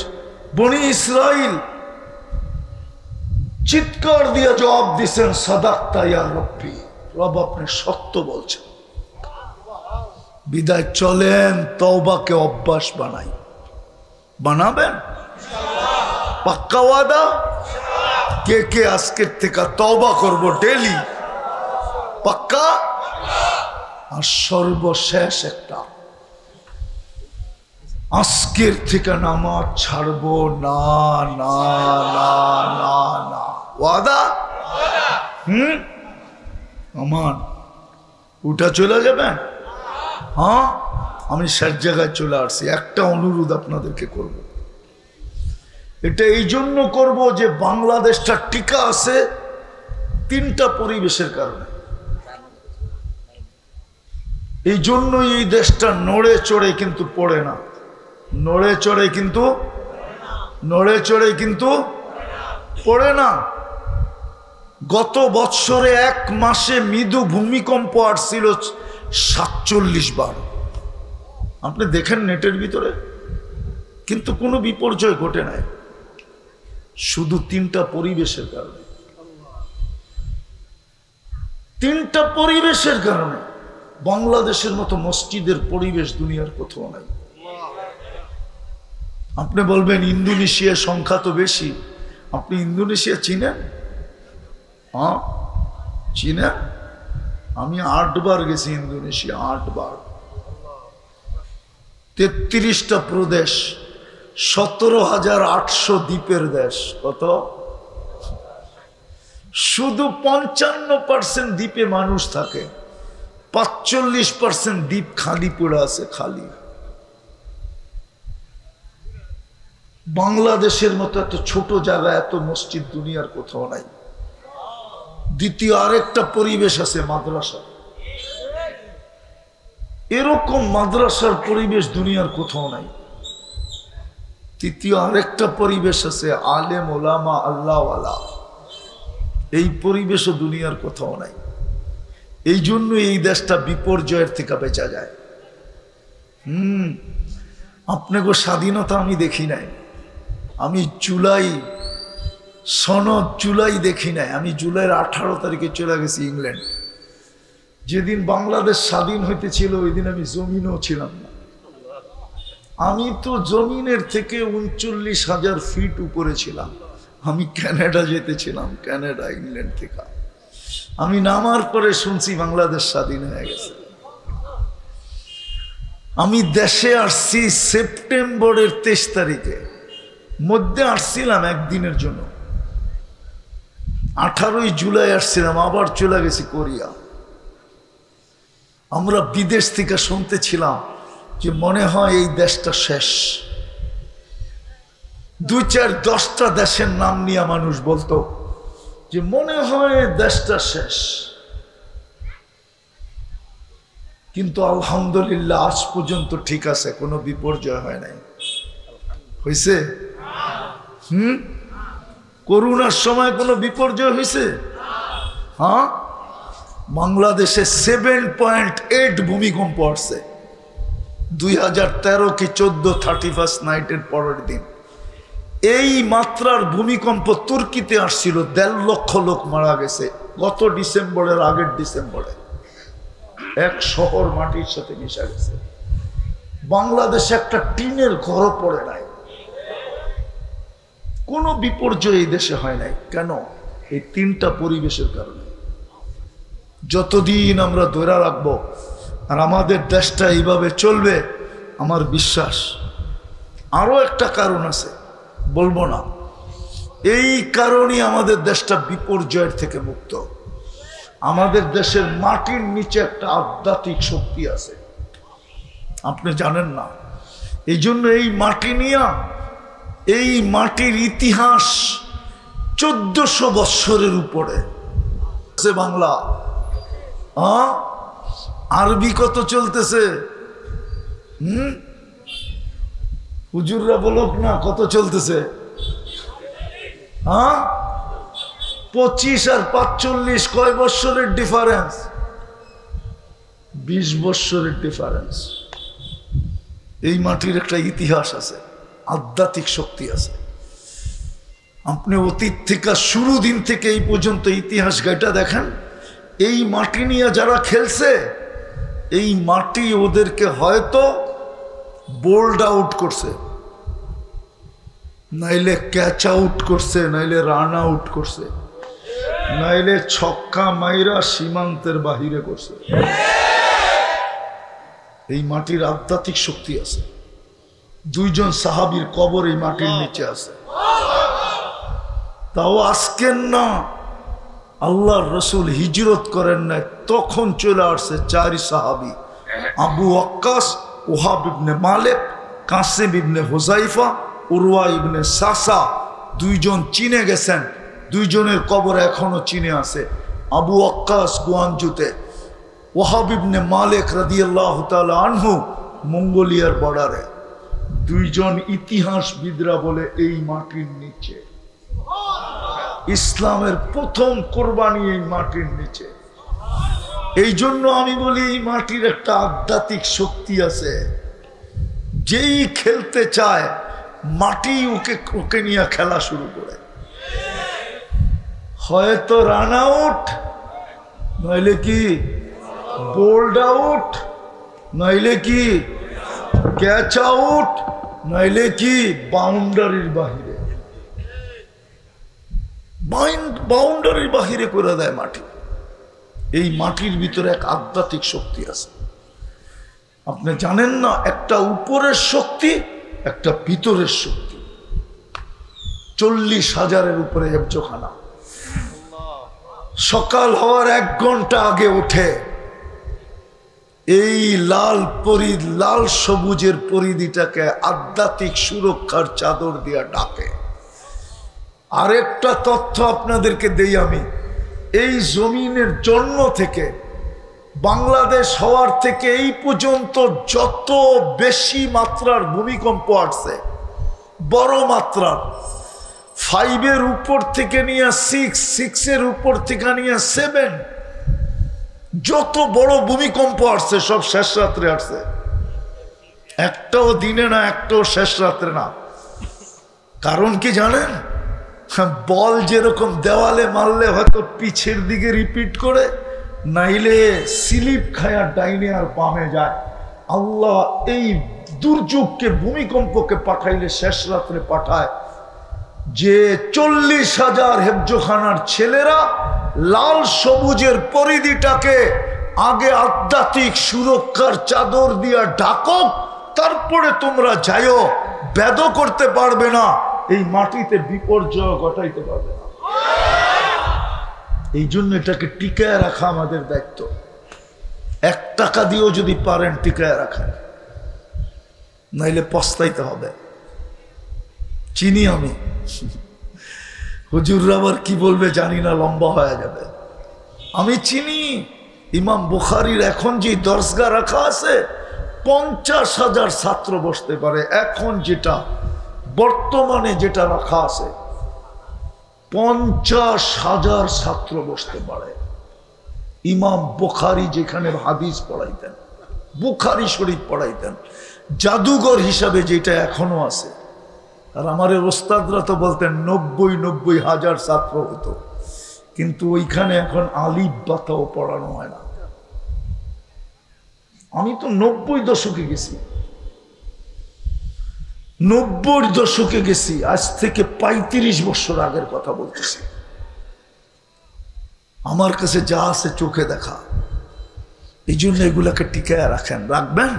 বনি ইসরাইল চিৎকার দিয়া জবাব দিছেন, সাদাক্তা ইয়া রব্বি, রব আপনি সত্য বলছেন। বিদায় চলেন তওবাকে অভ্যাস বানাই। বানাবেন? পাক্কা ওয়াদা? কে কে আজকের থেকে তওবা করব ডেলি? পাক্কা? আর সর্বশেষ একটা, আজকের থেকে নামাজ ছাড়বো না, না না না না, ওয়াদা? আমান উঠা চলে যাবেন? হ্যাঁ, আমি শেষ জায়গায় চলে আসছি। একটা অনুরোধ আপনাদেরকে করব, এটা এই জন্য করব যে বাংলাদেশটা টিকা আছে তিনটা পরিবেশের কারণে। এই জন্যই এই দেশটা নড়ে চড়ে কিন্তু পড়ে না, নড়ে চড়ে কিন্তু পড়ে না। গত বৎসরে এক মাসে মৃদু ভূমিকম্প আসছিল 47 বার। আপনি দেখেন নেটের ভিতরে, কিন্তু কোনো বিপর্যয় ঘটে নাই, শুধু তিনটা পরিবেশের কারণে। তিনটা পরিবেশের কারণে। বাংলাদেশের মতো মসজিদের পরিবেশ দুনিয়ার কোথাও নাই। আপনি বলবেন ইন্দোনেশিয়ার সংখ্যা তো বেশি, আপনি ইন্দোনেশিয়া চিনেন? হ্যাঁ চিনেন? আমি 8 বার গেছি ইন্দোনেশিয়া, 8 বার। 33টা প্রদেশ, 17,800 দ্বীপের দেশ। কত? শুধু 55% দ্বীপে মানুষ থাকে, 45% দ্বীপ খালি পড়ে আছে, খালি। বাংলাদেশের মতো এত ছোট জায়গা, এত মসজিদ দুনিয়ার কোথাও নাই। দ্বিতীয় আরেকটা পরিবেশ আছে মাদ্রাসা, এরকম মাদ্রাসার পরিবেশ দুনিয়ার কোথাও নাই। তৃতীয় আরেকটা পরিবেশ আছে আলেম ওলামা আল্লাহওয়ালা, এই পরিবেশও দুনিয়ার কোথাও নাই। এই জন্য এই দেশটা বিপর্যয়ের থেকে বেঁচা যায়। আপনাকে স্বাধীনতা আমি দেখি নাই, আমি সনদ জুলাই দেখি নাই। আমি জুলাইয়ের 18 তারিখে চলে গেছি ইংল্যান্ড। যেদিন বাংলাদেশ স্বাধীন হইতেছিল ওই দিন আমি জমিনও ছিলাম না। আমি তো জমিনের থেকে 39,000 ফিট উপরে ছিলাম। আমি কানাডা যেতেছিলাম, কানাডা ইংল্যান্ড থেকে। আমি নামার পরে শুনছি বাংলাদেশ স্বাধীন হয়ে গেছে। আমি দেশে আসছি সেপ্টেম্বরের 23 তারিখে, মধ্যে আসছিলাম একদিনের জন্য। 18 জুলাই আসছিলাম, আবার চলে গেছি কোরিয়া। আমরা বিদেশ থেকে শুনতেছিলাম যে মনে হয় এই দেশটা শেষ। 2-4-10টা দেশের নাম নিয়ে মানুষ বলতো যে মনে হয় দেশটা শেষ। কিন্তু আলহামদুলিল্লাহ আজ পর্যন্ত ঠিক আছে, কোনো বিপর্যয় হয় নাই। হয়েছে? করোনার সময় কোনো বিপর্যয় হয়েছে? হ্যাঁ, বাংলাদেশে 7.8 ভূমিকম্প আসছে 2013 কি 14 31st নাইটের পরের দিন। এই মাত্রার ভূমিকম্প তুর্কিতে আসছিল, 1.5 লক্ষ লোক মারা গেছে গত ডিসেম্বরের আগের ডিসেম্বরে। এক শহর মাটির সাথে মিশা গেছে। বাংলাদেশে একটা টিনের ঘরও পড়ে নাই। কোনো বিপর্যয় এই দেশে হয় নাই। কেন? এই তিনটা পরিবেশের কারণে। যতদিন আমরা ধরে রাখবো আর আমাদের দেশটা এইভাবে চলবে, আমার বিশ্বাস। আরো একটা কারণ আছে, বলবো না। এই কারণে আমাদের দেশটা বিপর্যয়ের থেকে মুক্ত। আমাদের দেশের মাটির নিচে একটা আধ্যাত্মিক শক্তি আছে, আপনি জানেন না। এই জন্য এই মাটি নিয়ে, এই মাটির ইতিহাস 1400 বৎসরের উপরে বাংলা। আরবি কত চলতেছে? হুজুররা বলুক না কত চলতেছে? 25 আর 45 কয় বৎসরের ডিফারেন্স? 20 বৎসরের ডিফারেন্স। এই মাটির একটা ইতিহাস আছে, আধ্যাত্মিক শক্তি আছে। আপনি অতীত থেকে শুরু দিন থেকে এই পর্যন্ত ইতিহাস গাইটা দেখেন। এই মাটি নিয়ে যারা খেলছে, এই মাটি ওদেরকে হয়তো বোল্ড আউট করছে, নাইলে ক্যাচ আউট করছে, নাইলে রান আউট করছে, নাইলে ছক্কা মাইরা সীমান্তের বাহিরে করছে। এই মাটির আধ্যাত্মিক শক্তি আছে। 2 জন সাহাবীর কবর এই মাটির নিচে আছে। তাও আজকের না, আল্লাহর রসুল হিজরত করেন নাই তখন চলে আসছে 4 সাহাবী, আবু ওয়াক্কাস, ওহাব ইবনে মালিক, কাসিম ইবনে হুযাইফা, উরওয়া ইবনে সাসা। 2 জন চীনে গেছেন, 2 জনের কবর এখনো চীনে আছে। আবু ওয়াক্কাস গুয়াঞ্জুতে, ওহাব ইবনে মালিক রাদিয়াল্লাহু তাআলা আনহু মঙ্গোলিয়ার বর্ডারে। 2 জন ইতিহাসবিদরা বলে এই মাটির নিচে ইসলামের প্রথম কোরবানি এই মাটির নিচে। এই জন্য আমি বলি এই মাটির একটা আধ্যাত্মিক শক্তি আছে। যেই খেলতে চায় মাটি ওকে নিয়ে খেলা শুরু করে। হয়তো রান আউট, নইলে কি বোল্ড আউট, নইলে কি ক্যাচ আউট, নইলে কি বাউন্ডারির বাহিরে। বাউন্ডারির বাহিরে করে দেয় মাটি। এই মাটির ভিতরে এক আধ্যাত্মিক শক্তি আছে। আপনি জানেন না, একটা উপরের শক্তি, একটা ভিতরের শক্তি। 40,000-এর উপরে হেফজখানা। সকাল হওয়ার 1 ঘন্টা আগে উঠে এই লাল সবুজের পরিধিটাকে আধ্যাত্মিক সুরক্ষার চাদর দিয়া ডাকে। আরেকটা তথ্য আপনাদেরকে দেই আমি। এই জমিনের জন্ম থেকে বাংলাদেশ হওয়ার থেকে এই পর্যন্ত যত বেশি মাত্রার ভূমিকম্প আসছে, বড় মাত্রার, 5-এর উপর থেকে নিয়ে 6-এর উপর থেকে নিয়ে 7, যত বড় ভূমিকম্প আসছে সব শেষ রাত্রে আসছে। একটাও দিনে না, একটাও শেষ রাত্রে না। কারণ কি জানেন? বল যেরকম দেওয়ালে মারলে হয়তো পিছের দিকে রিপিট করে, নাইলে স্লিপ খায়া ডাইনে আর বামে যায়। আল্লাহ এই দুর্যোগকে, ভূমিকম্পকে পাঠাইলে শেষ রাত্রে পাঠায়, যে 40,000 হেফজখানার ছেলেরা লাল সবুজের পরিধিটাকে আগে আধ্যাত্মিক সুরক্ষার চাদর দিয়া ঢাকক, তারপরে তোমরা যাইও। বেদ করতে পারবে না, এই মাটিতে বিপর্যয় ঘটাইতে পারবে না। এই জন্য এটাকে টিকায় রাখা আমাদের দায়িত্ব। 1 টাকা দিয়েও যদি পারেন টিকায় রাখেন, নাইলে পস্তাইতে হবে। চিনি আমি, হুজুররা আবার কি বলবে জানি না, লম্বা হয়ে যাবে। আমি চিনি ইমাম বুখারীর এখন যে দরসগা রাখা আছে 50,000 ছাত্র বসতে পারে। এখন যেটা বর্তমানে যেটা রাখা আছে 50,000 ছাত্র বসতে পারে। ইমাম বুখারী যেখানে হাদিস পড়াইতেন, বুখারী শরীফ পড়াইতেন, জাদুঘর হিসাবে যেটা এখনো আছে। আর আমার ওস্তাদরা তো বলতেন 90,000 ছাত্র হতো, কিন্তু ওইখানে এখন আলিফ বাতাও পড়ানো হয় না। আমি তো 90 দশকে গেছি, 90 দশকে গেছি। আজ থেকে 35 বছর আগের কথা বলতেছি। আমার কাছে যা আছে চোখে দেখা। এই জন্য এগুলাকে টিকায় রাখেন, রাখবেন।